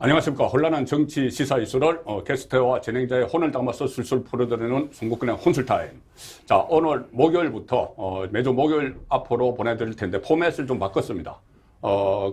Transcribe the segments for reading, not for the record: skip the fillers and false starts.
안녕하십니까. 혼란한 정치 시사 이슈를 게스트와 진행자의 혼을 담아서 술술 풀어드리는 송국근의 혼술타임. 자, 오늘 목요일부터 매주 목요일 앞으로 보내드릴 텐데 포맷을 좀 바꿨습니다.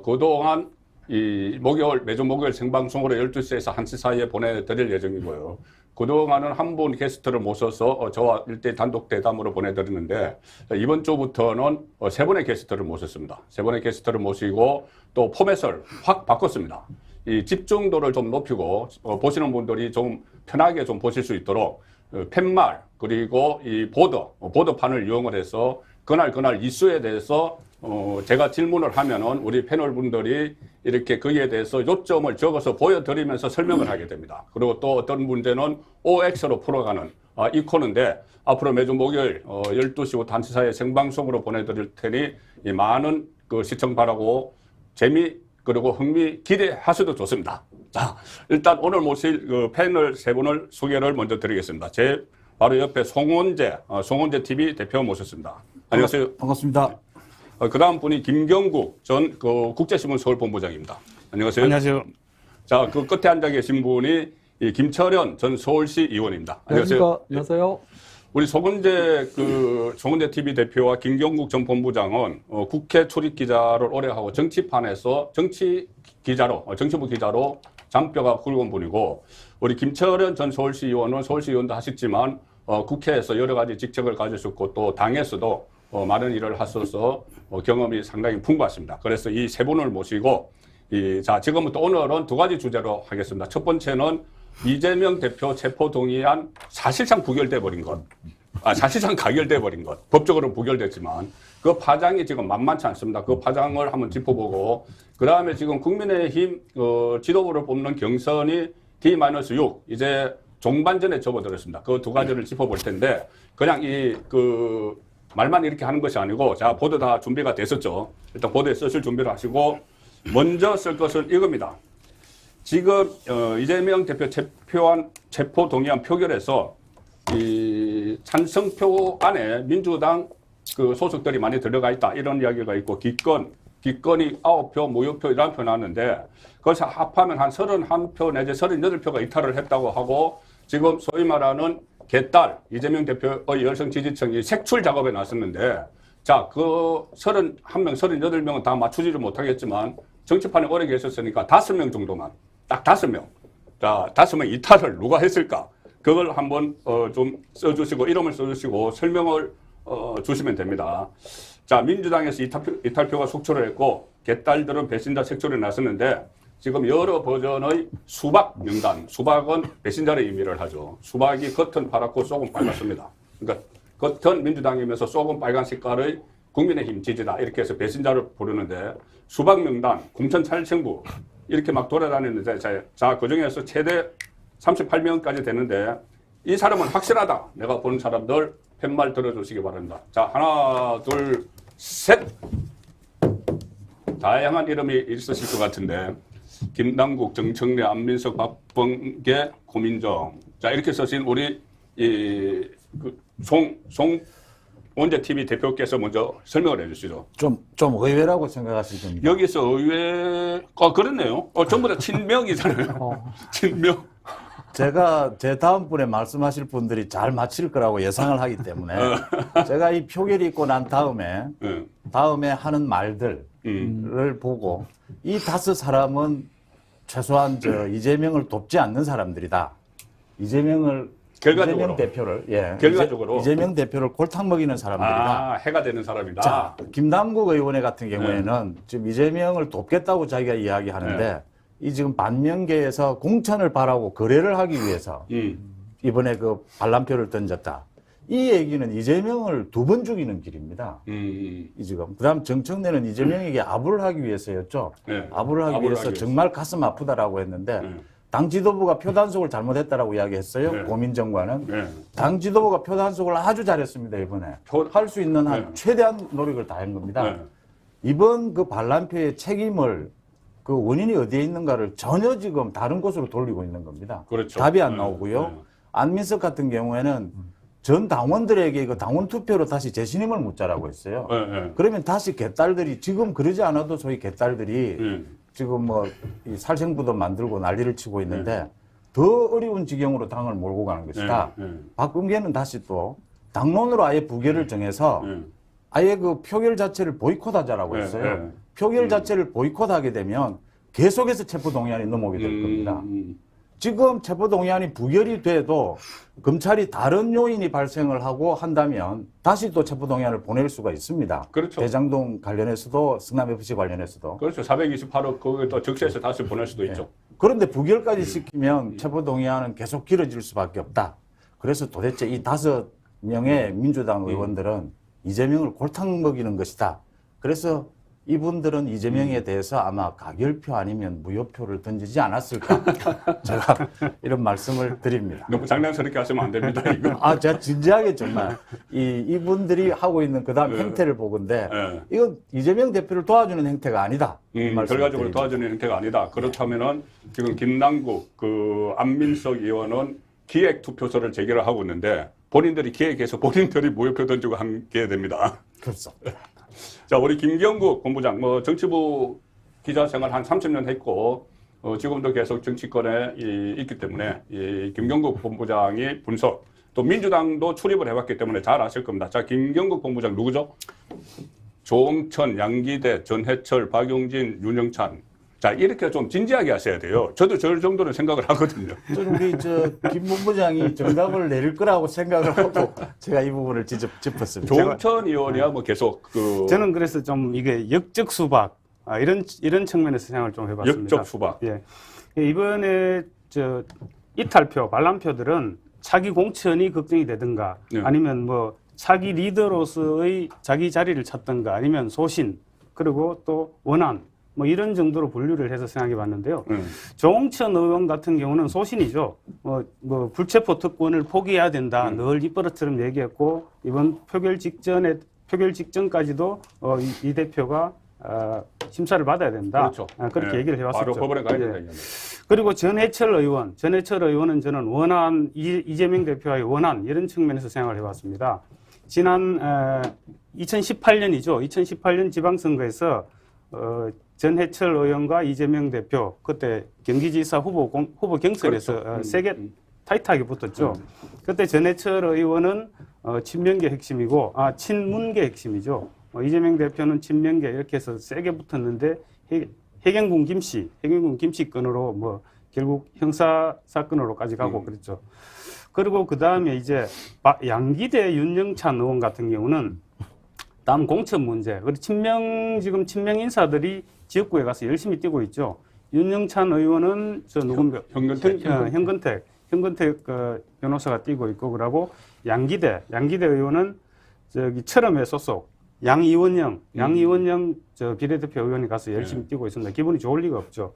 그동안 매주 목요일 생방송으로 12시에서 1시 사이에 보내드릴 예정이고요. 그동안은 한 분 게스트를 모셔서 저와 1대1 단독 대담으로 보내드리는데 이번 주부터는 세 분의 게스트를 모셨습니다. 세 분의 게스트를 모시고 또 포맷을 확 바꿨습니다. 이 집중도를 좀 높이고 보시는 분들이 좀 편하게 좀 보실 수 있도록 팻말 그리고 이 보드판을 이용을 해서 그날 이슈에 대해서 제가 질문을 하면은 우리 패널 분들이 이렇게 거기에 대해서 요점을 적어서 보여드리면서 설명을 하게 됩니다. 그리고 또 어떤 문제는 OX로 풀어가는 이 코너인데 앞으로 매주 목요일 12시부터 1시 사이에 생방송으로 보내드릴 테니 이 많은 그 시청 바라고 그리고 흥미 기대하셔도 좋습니다. 자, 일단 오늘 모실 그 패널 세 분을 소개를 먼저 드리겠습니다. 제 바로 옆에 송원재 TV 대표 모셨습니다. 안녕하세요. 반갑습니다. 그 다음 분이 김경국 전 국제신문 서울본부장입니다. 안녕하세요. 안녕하세요. 자, 그 끝에 앉아 계신 분이 이 김철현 전 서울시 의원입니다. 안녕하세요. 안녕하세요. 우리 송원재 TV 대표와 김경국 전 본부장은 국회 출입 기자를 오래 하고 정치판에서 정치부 기자로 장뼈가 굵은 분이고, 우리 김철현 전 서울시 의원은 서울시 의원도 하셨지만 국회에서 여러 가지 직책을 가지셨고 또 당에서도 많은 일을 하셔서 경험이 상당히 풍부하십니다. 그래서 이 세 분을 모시고 자, 지금부터 오늘은 두 가지 주제로 하겠습니다. 첫 번째는 이재명 대표 체포 동의안 사실상 부결돼 버린 것. 사실상 가결돼 버린 것. 법적으로 부결됐지만 그 파장이 지금 만만치 않습니다. 그 파장을 한번 짚어보고, 그 다음에 지금 국민의힘 지도부를 뽑는 경선이 D-6 이제 종반전에 접어들었습니다. 그 두 가지를 짚어볼 텐데 그냥 말만 이렇게 하는 것이 아니고, 자, 보드 다 준비가 됐었죠. 일단 보드에 쓰실 준비를 하시고 먼저 쓸 것은 이겁니다. 지금 이재명 대표 체포 동의안 표결에서 이 찬성표 안에 민주당 그 소속들이 많이 들어가 있다 이런 이야기가 있고, 기권이 9표, 무효표 이런 표 나왔는데 그것을 합하면 한 31표 내지 38표가 이탈을 했다고 하고, 지금 소위 말하는 개딸 이재명 대표의 열성 지지층이 색출 작업에 나섰는데, 자, 그 31명, 38명은 다 맞추지를 못하겠지만 정치판에 오래 계셨으니까 5명 정도만, 딱 5명. 자, 5명 이탈을 누가 했을까? 그걸 한번 좀 써주시고, 이름을 써주시고 설명을 주시면 됩니다. 자, 민주당에서 이탈표가 속출을 했고 개딸들은 배신자 색출에 나섰는데, 지금 여러 버전의 수박 명단, 수박은 배신자의 의미를 하죠. 수박이 겉은 파랗고 속은 빨갛습니다. 그러니까 겉은 민주당이면서 속은 빨간 색깔의 국민의힘 지지다 이렇게 해서 배신자를 부르는데, 수박 명단, 공천 찰청부 이렇게 막 돌아다녔는데, 자, 그중에서 최대 38명까지 되는데 이 사람은 확실하다. 내가 보는 사람들 팻말 들어주시기 바랍니다. 자, 하나, 둘, 셋. 다양한 이름이 있으실 것 같은데 김남국, 정청래, 안민석, 박범계, 고민정. 자, 이렇게 쓰신 우리 송원재 TV 대표께서 먼저 설명을 해주시죠. 좀 의외라고 생각하실 겁니다. 여기서 그렇네요. 전부 다 친명이잖아요. 친명. 제가 제 다음 분에 말씀하실 분들이 잘 맞힐 거라고 예상을 하기 때문에 제가 이 표결이 있고 난 다음에 하는 말들을 보고 이 5사람은 최소한 이재명을 돕지 않는 사람들이다. 이재명 대표를 결과적으로 이재명 대표를 골탕 먹이는 사람들이다. 해가 되는 사람이다. 자, 김남국 의원의 같은 경우에는 지금 이재명을 돕겠다고 자기가 이야기하는데 이 지금 반면계에서 공천을 바라고 거래를 하기 위해서 이번에 그 반란표를 던졌다. 이 얘기는 이재명을 2번 죽이는 길입니다. 이 지금 그다음 정청래는 이재명에게 아부를 하기 위해서였죠. 아부를 하기 위해서 정말 가슴 아프다라고 했는데 당 지도부가 표 단속을 잘못했다라고 이야기했어요. 고민정과는 당 지도부가 표 단속을 아주 잘했습니다. 이번에 할 수 있는 한 최대한 노력을 다한 겁니다. 이번 그 반란표의 책임을 그 원인이 어디에 있는가를 전혀 지금 다른 곳으로 돌리고 있는 겁니다. 그렇죠. 답이 안 나오고요. 안민석 같은 경우에는 전 당원들에게 그 당원 투표로 다시 재신임을 묻자라고 했어요. 그러면 다시 개딸들이 지금 그러지 않아도 소위 개딸들이 지금 뭐 이 살생부도 만들고 난리를 치고 있는데 더 어려운 지경으로 당을 몰고 가는 것이다. 박범계는 다시 또 당론으로 아예 부결을 정해서 아예 그 표결 자체를 보이콧하자라고 했어요. 표결 자체를 보이콧하게 되면 계속해서 체포동의안이 넘어오게 될 겁니다. 지금 체포동의안이 부결이 돼도 검찰이 다른 요인이 발생을 하고 한다면 다시 또 체포동의안을 보낼 수가 있습니다. 그렇죠. 대장동 관련해서도 성남FC 관련해서도. 그렇죠. 428억 그걸 또 적시해서 다시 보낼 수도 있죠. 그런데 부결까지 시키면 체포동의안은 계속 길어질 수밖에 없다. 그래서 도대체 이 5명의 민주당 의원들은 이재명을 골탕 먹이는 것이다. 그래서 이분들은 이재명에 대해서 아마 가결표 아니면 무효표를 던지지 않았을까. 제가 이런 말씀을 드립니다. 너무 장난스럽게 하시면 안 됩니다. 이거. 아, 제가 진지하게 정말 이분들이 하고 있는 그다음 행태를 보건데 이건 이재명 대표를 도와주는 행태가 아니다. 결과적으로 도와주는 행태가 아니다. 그렇다면은 지금 김남국 그 안민석 의원은 기획 투표소를 제기를 하고 있는데 본인들이 기획해서 본인들이 무효표 던지고 함께 됩니다. 그렇습니다. 자, 우리 김경국 본부장, 뭐 정치부 기자 생활 한 30년 했고 지금도 계속 정치권에 있기 때문에 이 김경국 본부장이 분석, 또 민주당도 출입을 해봤기 때문에 잘 아실 겁니다. 자, 김경국 본부장 누구죠? 조홍천, 양기대, 전해철, 박용진, 윤영찬. 자, 이렇게 좀 진지하게 하셔야 돼요. 저도 저 정도는 생각을 하거든요. 저는 우리 김 본부장이 정답을 내릴 거라고 생각을 하고 제가 이 부분을 직접 짚었습니다. 조홍천 의원이야 뭐 계속 저는 그래서 좀 이게 역적 수박 이런 측면에서 생각을 좀 해봤습니다. 역적 수박. 예. 이번에 이탈표, 반란표들은 차기 공천이 걱정이 되든가 아니면 뭐 차기 리더로서의 자기 자리를 찾든가 아니면 소신 그리고 또 원한 뭐 이런 정도로 분류를 해서 생각해 봤는데요. 조홍천 의원 같은 경우는 소신이죠. 뭐 불체포 특권을 포기해야 된다. 늘 입버릇처럼 얘기했고 이번 표결 직전까지도 이 대표가 심사를 받아야 된다. 그렇죠. 그렇게 얘기를 해왔었죠. 바로 법원에 가야 된다. 그리고 전해철 의원은 저는 원한 이재명 대표와의 원한 이런 측면에서 생각을 해봤습니다. 지난 2018년이죠. 2018년 지방선거에서 전해철 의원과 이재명 대표 그때 경기지사 후보 경선에서 그렇죠. 세게 타이트하게 붙었죠. 그때 전해철 의원은 친명계 핵심이고 친문계 핵심이죠. 이재명 대표는 친명계 이렇게 해서 세게 붙었는데 해경군 김씨 건으로 뭐 결국 형사 사건으로까지 가고 그랬죠. 그리고 그 다음에 이제 양기대 윤영찬 의원 같은 경우는 다음 공천 문제, 그리고 지금 친명 인사들이 지역구에 가서 열심히 뛰고 있죠. 윤영찬 의원은 현근택 변호사가 뛰고 있고, 그러고 양기대 의원은 철험회 소속 양이원영 비례대표 의원이 가서 열심히 뛰고 있습니다. 기분이 좋을 리가 없죠.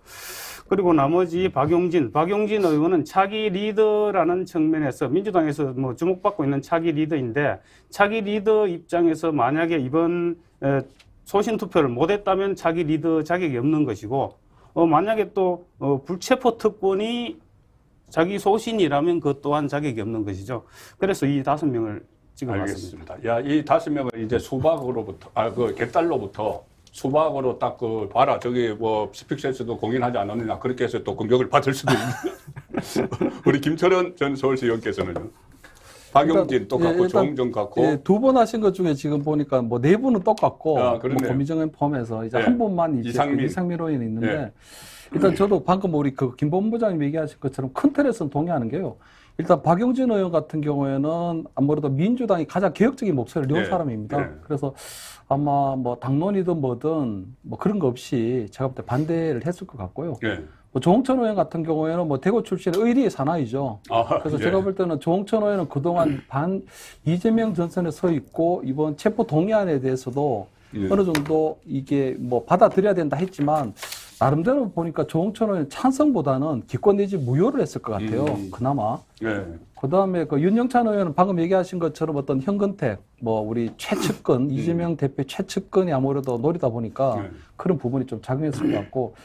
그리고 나머지 박용진 의원은 차기 리더라는 측면에서 민주당에서 뭐 주목받고 있는 차기 리더인데 차기 리더 입장에서 만약에 이번 소신 투표를 못했다면 차기 리더 자격이 없는 것이고 만약에 또 불체포 특권이 자기 소신이라면 그것 또한 자격이 없는 것이죠. 그래서 이 5명을 찍어봤습니다. 알겠습니다. 야, 이 5명을 이제 수박으로부터 그 갯달로부터 수박으로 딱 봐라. 저기 뭐 스픽센스도 공인하지 않았느냐. 그렇게 해서 또 공격을 받을 수도 있는. 우리 김철원 전 서울시 의원께서는요. 박용진 똑같고 조홍정 같고. 2번 하신 것 중에 지금 보니까 뭐 4분은 똑같고 뭐 고미정은 포함해서 이제 한 분만 이제 이상민 의원이 있는데 일단 저도 방금 우리 김 본부장님 얘기하신 것처럼 큰 틀에서는 동의하는 게요. 일단 박용진 의원 같은 경우에는 아무래도 민주당이 가장 개혁적인 목소리를 내온 사람입니다. 그래서 아마 뭐 당론이든 뭐든 뭐 그런 거 없이 제가 볼 때 반대를 했을 것 같고요. 뭐 조홍천 의원 같은 경우에는 뭐 대구 출신의 의리의 사나이죠. 그래서 제가 볼 때는 조홍천 의원은 그동안 이재명 전선에 서 있고 이번 체포 동의안에 대해서도 어느 정도 이게 뭐 받아들여야 된다 했지만 나름대로 보니까 조홍천 의원 찬성보다는 기권 내지 무효를 했을 것 같아요. 그나마. 네. 그다음에 그 윤영찬 의원은 방금 얘기하신 것처럼 어떤 현근택, 뭐 우리 최측근 이재명 대표 최측근이 아무래도 노리다 보니까 그런 부분이 좀 작용했을 것 같고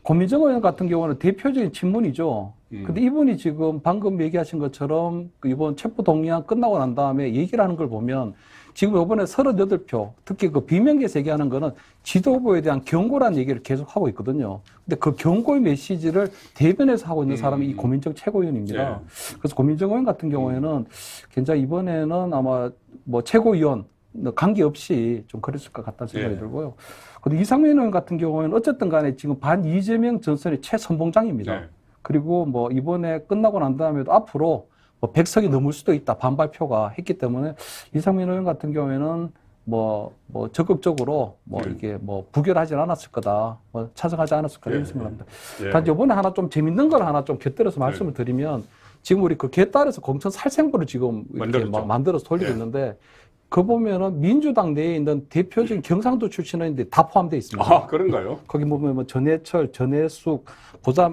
고민정 의원 같은 경우는 대표적인 친문이죠. 근데 이분이 지금 방금 얘기하신 것처럼 이번 체포동의안 끝나고 난 다음에 얘기를 하는 걸 보면 지금 이번에 38표, 특히 그 비명계에서 얘기하는 거는 지도 후보에 대한 경고라는 얘기를 계속 하고 있거든요. 근데 그 경고의 메시지를 대변해서 하고 있는 사람이 이 고민정 최고위원입니다. 그래서 고민정 의원 같은 경우에는 굉장히 이번에는 아마 뭐 최고위원 관계없이 좀 그랬을 것 같다는 생각이 들고요. 근데 이상민 의원 같은 경우에는 어쨌든 간에 지금 반 이재명 전선의 최선봉장입니다. 그리고 뭐 이번에 끝나고 난 다음에도 앞으로 뭐 100석이 넘을 수도 있다 반발표가 했기 때문에 이상민 의원 같은 경우에는 뭐 적극적으로 뭐 이게 뭐 부결하진 않았을 거다, 뭐 찬성하지 않았을 거다 이런 생각합니다. 단지 이번에 하나 좀 재밌는 걸 하나 좀 곁들여서 말씀을 드리면 지금 우리 그 개딸에서 공천 살생부를 지금 이렇게 막 만들어서 돌리고 있는데 그 보면은 민주당 내에 있는 대표적인 경상도 출신인데 다 포함되어 있습니다. 아, 그런가요? 거기 보면 뭐 전해철, 전해숙,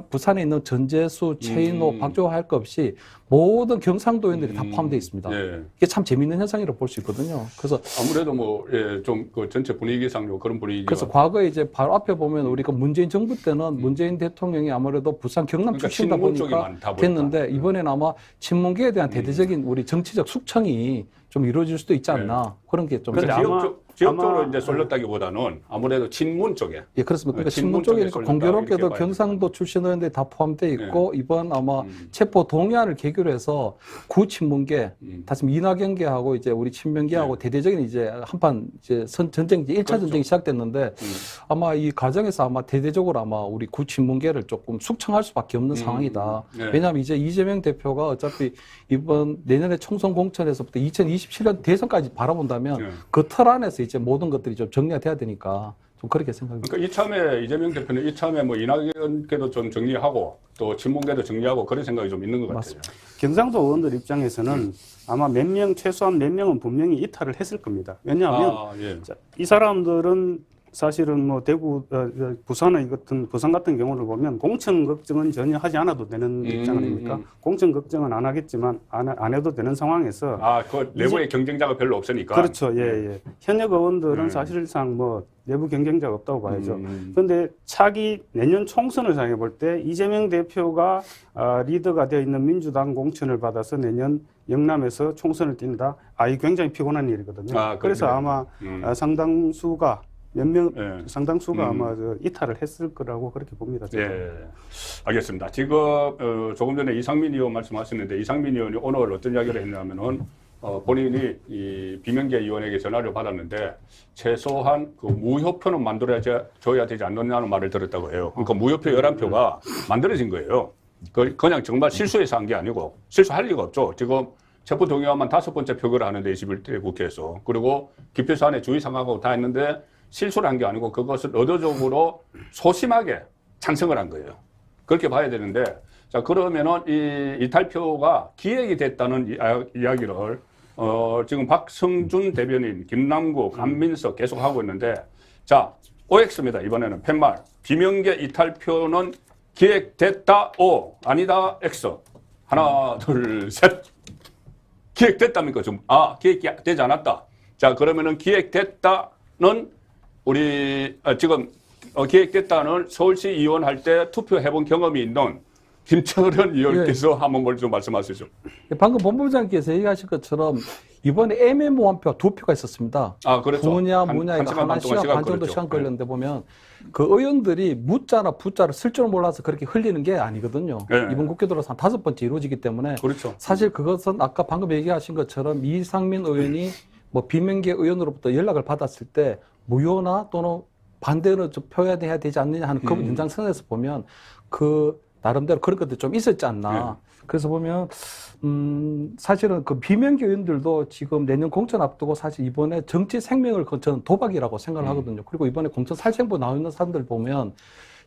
부산에 있는 전재수, 최인호, 박주호 할 것 없이 모든 경상도 의원들이 다 포함되어 있습니다. 이게 참 재밌는 현상이라고 볼 수 있거든요. 그래서 아무래도 뭐 좀 그 전체 분위기상 그런 분위기. 그래서 과거에 이제 바로 앞에 보면 우리가 문재인 정부 때는 문재인 대통령이 아무래도 부산 경남 그러니까 출신이다 보니까 됐는데 이번에는 아마 친문계에 대한 대대적인 우리 정치적 숙청이 좀 이루어질 수도 있지 않나 그런 게 좀. 지역적으로 이제 쏠렸다기보다는 아무래도 친문 쪽에. 예, 그렇습니다. 그러니까 친문 쪽이니까 공교롭게도 경상도 출신 의원들이 다 포함되어 있고 이번 아마 체포 동의안을 계기로 해서 구친문계, 다시 이낙연계하고 이제 우리 친명계하고 대대적인 이제 한판 이제 전쟁 이제 1차 전쟁이 시작됐는데 아마 이 과정에서 아마 대대적으로 아마 우리 구친문계를 조금 숙청할 수밖에 없는 상황이다. 왜냐하면 이제 이재명 대표가 어차피 이번 내년에 총선 공천에서부터 2027년 대선까지 바라본다면 그 틀 안에서 이제 모든 것들이 좀 정리가 돼야 되니까 좀 그렇게 생각합니다. 그러니까 이참에 이재명 대표는 이참에 뭐 이낙연께도 좀 정리하고 또 친문계도 정리하고 그런 생각이 좀 있는 것 같아요. 맞습니다. 경상도 의원들 입장에서는 아마 최소한 몇 명은 분명히 이탈을 했을 겁니다. 왜냐하면 이 사람들은 사실은 뭐 대구, 부산 같은 경우를 보면 공천 걱정은 전혀 하지 않아도 되는 입장 아닙니까? 공천 걱정은 안 하겠지만 안 해도 되는 상황에서 그 내부에 경쟁자가 별로 없으니까. 그렇죠. 예. 현역 의원들은 사실상 뭐 내부 경쟁자가 없다고 봐야죠. 그런데 차기 내년 총선을 생각해 볼 때 이재명 대표가 리더가 되어 있는 민주당 공천을 받아서 내년 영남에서 총선을 뛴다. 이 굉장히 피곤한 일이거든요. 그래서 아마 상당수가 상당수가 아마 이탈을 했을 거라고 그렇게 봅니다. 알겠습니다. 지금 조금 전에 이상민 의원 말씀하셨는데 이상민 의원이 오늘 어떤 이야기를 했냐면은 본인이 이 비명계 의원에게 전화를 받았는데 최소한 그 무효표는 만들어줘야 되지 않느냐는 말을 들었다고 해요. 그러니까 무효표 11표가 만들어진 거예요. 그냥 정말 실수해서 한 게 아니고 실수할 리가 없죠. 지금 체포동의안만 5번째 표결을 하는데 21대 국회에서 그리고 기표사안에 주의사항하고 다 했는데 실수를 한 게 아니고 그것을 의도적으로 소심하게 찬성을 한 거예요. 그렇게 봐야 되는데 자 그러면은 이 이탈표가 기획이 됐다는 이야기를 지금 박성준 대변인, 김남국, 안민석 계속 하고 있는데 자 OX입니다. 이번에는 팻말 비명계 이탈표는 기획됐다 O 아니다 X 하나 둘 셋 기획됐답니까? 좀 기획되지 않았다. 자 그러면은 기획됐다는 우리 지금 기획됐다는 서울시 의원 할 때 투표해본 경험이 있는 김철은 의원께서 한번 좀 말씀하시죠. 방금 본부장께서 얘기하신 것처럼 이번에 애매모호한 표가 2표가 있었습니다. 그렇죠. 뭐냐 이거 하나 시간 반 정도 시간 걸렸는데 보면 그 의원들이 무자나 부자를 쓸 줄 몰라서 그렇게 흘리는 게 아니거든요. 이번 국회 들어서 한 5번째 이루어지기 때문에 사실 그것은 아까 방금 얘기하신 것처럼 이상민 의원이 뭐 비명계 의원으로부터 연락을 받았을 때 무효나 또는 반대로 좀 표해야 되지 않느냐 하는 그 연장선에서 보면 그 나름대로 그런 것도 좀 있었지 않나. 그래서 보면 사실은 그 비명계 의원들도 지금 내년 공천 앞두고 사실 이번에 정치 생명을 건 저는 도박이라고 생각을 하거든요. 그리고 이번에 공천 살생부 나와 있는 사람들 보면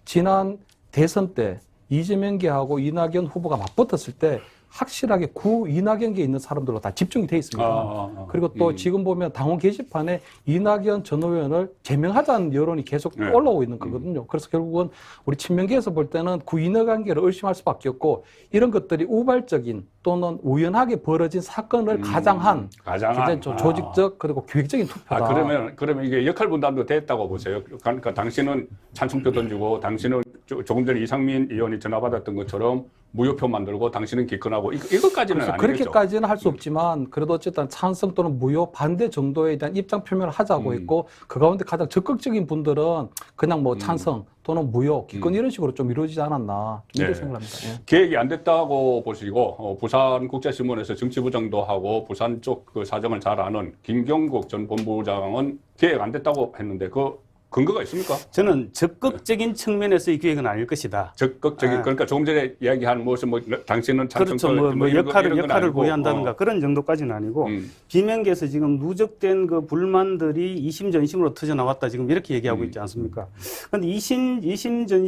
지난 대선 때 이재명계하고 이낙연 후보가 맞붙었을 때 확실하게 구 이낙연계에 있는 사람들로 다 집중이 돼 있습니다. 그리고 또 지금 보면 당원 게시판에 이낙연 전 의원을 제명하자는 여론이 계속 네. 올라오고 있는 거거든요. 그래서 결국은 우리 친명계에서 볼 때는 구 이낙연계를 의심할 수밖에 없고 이런 것들이 우발적인 또는 우연하게 벌어진 사건을 가장한 굉장히 좀 조직적 그리고 계획적인 투표다. 그러면 이게 역할 분담도 됐다고 보세요. 그러니까 당신은 찬성표 던지고 당신은 조금 전에 이상민 의원이 전화 받았던 것처럼 무효표 만들고 당신은 기권하고 이것까지는 아니겠죠. 그렇게까지는 할 수 없지만 그래도 어쨌든 찬성 또는 무효 반대 정도에 대한 입장 표명을 하자고 했고 그 가운데 가장 적극적인 분들은 그냥 뭐 찬성 또는 무효 기권 이런 식으로 좀 이루어지지 않았나 좀 이렇게 생각합니다. 예. 계획이 안 됐다고 보시고 부산국제신문에서 정치부장도 하고 부산 쪽 그 사정을 잘 아는 김경국 전 본부장은 계획 안 됐다고 했는데 그 근거가 있습니까? 저는 적극적인 측면에서의 기획은 아닐 것이다. 적극적인 그러니까 조금 전에 이야기한 무슨 뭐 당신은 그렇죠. 역할을 고의한다든가 그런 정도까지는 아니고 비명계에서 지금 누적된 그 불만들이 이심전심으로 터져 나왔다 지금 이렇게 얘기하고 있지 않습니까? 그런데 이심전심으로는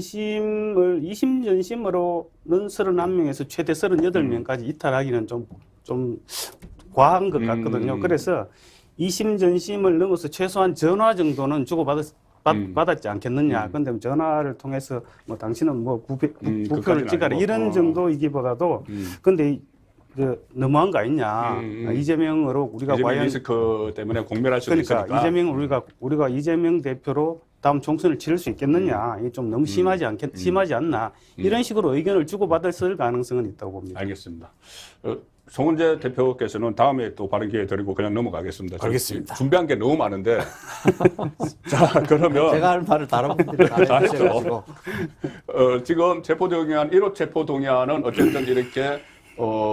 31명에서 최대 38명까지 이탈하기는 좀 과한 것 같거든요. 그래서 이심전심을 넘어서 최소한 전화 정도는 받았지 않겠느냐. 그런데 전화를 통해서 뭐 당신은 뭐 부표를 찍어라 이런 정도이기보다도 근데 너무한 거 아니냐. 이재명으로 우리가 과연 리스크 때문에 공멸할 수도 있으니까. 우리가 이재명 대표로 다음 총선을 치를 수 있겠느냐. 이게 좀 너무 심하지 않나. 이런 식으로 의견을 주고받았을 가능성은 있다고 봅니다. 알겠습니다. 송은재 대표께서는 다음에 또 발언 기회 드리고 그냥 넘어가겠습니다. 알겠습니다. 준비한 게 너무 많은데. 자, 그러면. 제가 할 말을 다른 분들이 다 해주셔가지고. 지금 체포동의안, 1호 체포동의안은 어쨌든 이렇게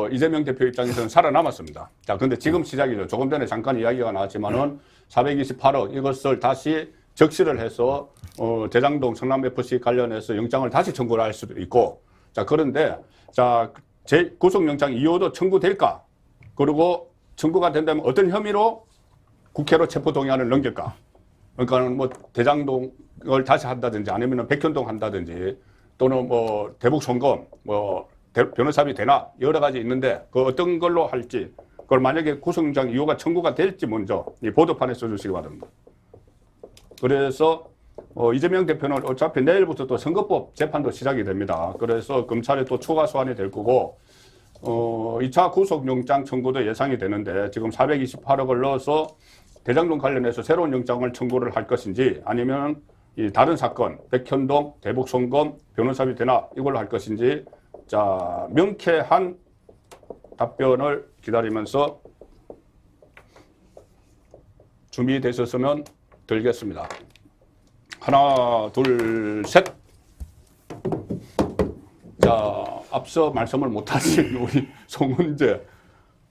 이재명 대표 입장에서는 살아남았습니다. 자, 근데 지금 시작이죠. 조금 전에 잠깐 이야기가 나왔지만은 428억 이것을 다시 적시를 해서 대장동 성남FC 관련해서 영장을 다시 청구를 할 수도 있고. 자, 그런데 자, 구속영장 2호도 청구될까? 그리고 청구가 된다면 어떤 혐의로 국회로 체포동의안을 넘길까? 그러니까 뭐 대장동을 다시 한다든지 아니면 백현동 한다든지 또는 뭐 대북 송금, 뭐 변호사비 되나 여러 가지 있는데 그 어떤 걸로 할지 그걸 만약에 구속영장 2호가 청구가 될지 먼저 이 보도판에 써주시기 바랍니다. 그래서 이재명 대표는 어차피 내일부터 또 선거법 재판도 시작이 됩니다. 그래서 검찰에 또 추가 소환이 될 거고, 2차 구속영장 청구도 예상이 되는데, 지금 428억을 넣어서 대장동 관련해서 새로운 영장을 청구를 할 것인지, 아니면 이 다른 사건, 백현동, 대북송금, 변호사비 대납, 이걸로 할 것인지, 자, 명쾌한 답변을 기다리면서 준비되셨으면 들겠습니다. 하나, 둘, 셋. 자, 앞서 말씀을 못하신 우리 송은재.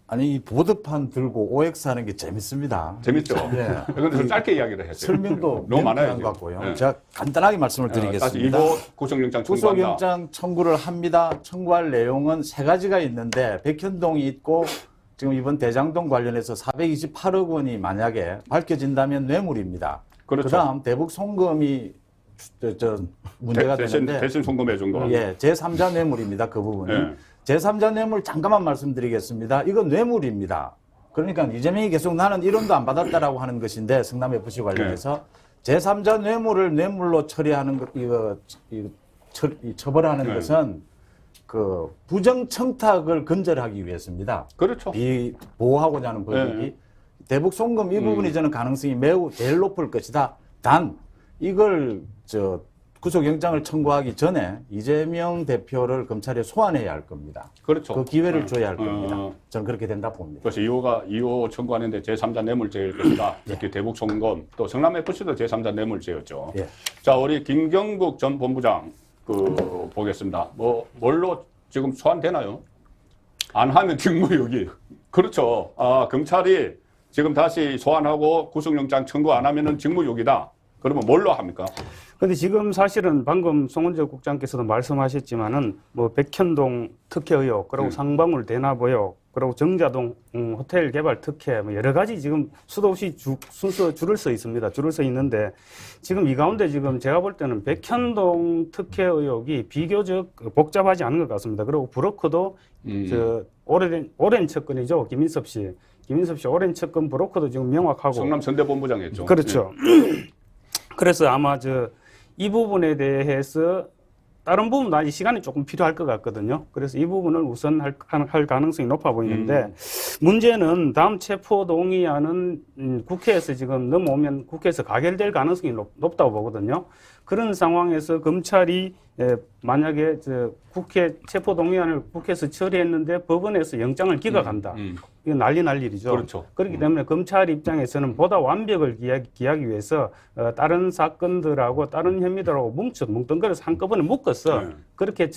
아니, 이 보드판 들고 OX 하는 게 재밌습니다. 재밌죠? 네. 그런데 좀 짧게 이야기를 했어요. 설명도 너무 많아요. 것 같고요. 네. 제가 간단하게 말씀을 드리겠습니다. 다시 2호 구속영장 청구한다. 구속영장 청구를 합니다. 청구할 내용은 세 가지가 있는데 백현동이 있고 지금 이번 대장동 관련해서 428억 원이 만약에 밝혀진다면 뇌물입니다. 그렇죠. 그다음 대북 송금이 문제가 되는데 대신 송금해 준 거. 예, 제3자 뇌물입니다. 그 부분은. 예. 제3자 뇌물 잠깐만 말씀드리겠습니다. 이건 뇌물입니다. 그러니까 이재명이 계속 나는 1원도 안 받았다라고 하는 것인데 성남FC 관련해서 제3자 뇌물을 뇌물로 처리하는 것, 처벌하는 것은 그 부정 청탁을 근절하기 위해서입니다. 그렇죠. 보호하고자 하는 법익이 대북 송금 이 부분이 저는 가능성이 매우 제일 높을 것이다. 단 이걸 구속영장을 청구하기 전에 이재명 대표를 검찰에 소환해야 할 겁니다. 그렇죠. 그 기회를 줘야 할 겁니다. 저는 그렇게 된다 봅니다. 그래서 2호 청구하는데 제3자 뇌물죄일 것이다. 특히 대북 송금 또 성남FC도 제3자 뇌물죄였죠. 예. 자, 우리 김경국 전 본부장 보겠습니다. 뭘로 지금 소환되나요? 안 하면 직무유기. 그렇죠. 검찰이 지금 다시 소환하고 구속영장 청구 안 하면은 직무유기다. 그러면 뭘로 합니까? 근데 지금 사실은 방금 송은재 국장께서도 말씀하셨지만은 뭐 백현동 특혜 의혹, 그리고 상방울 대납 의혹, 그리고 정자동 호텔 개발 특혜 뭐 여러 가지 지금 수도 없이 순서 줄을 서 있습니다. 줄을 서 있는데 지금 이 가운데 지금 제가 볼 때는 백현동 특혜 의혹이 비교적 복잡하지 않은 것 같습니다. 그리고 브로커도 저 오랜 측근이죠. 김인섭 씨 오랜 측근 브로커도 지금 명확하고 성남 선대본부장이었죠. 그렇죠. 그래서 아마 이 부분에 대해서 다른 부분도 아직 시간이 조금 필요할 것 같거든요. 그래서 이 부분을 우선 할 가능성이 높아 보이는데 문제는 다음 체포 동의안은 국회에서 지금 넘어오면 국회에서 가결될 가능성이 높다고 보거든요. 그런 상황에서 검찰이 만약에 국회 체포 동의안을 국회에서 처리했는데 법원에서 영장을 기각한다. 이건 난리 날 일이죠. 그렇죠. 그렇기 때문에 검찰 입장에서는 보다 완벽을 기하기 위해서 다른 사건들하고 다른 혐의들하고 뭉뚱그려서 한꺼번에 묶어서 그렇게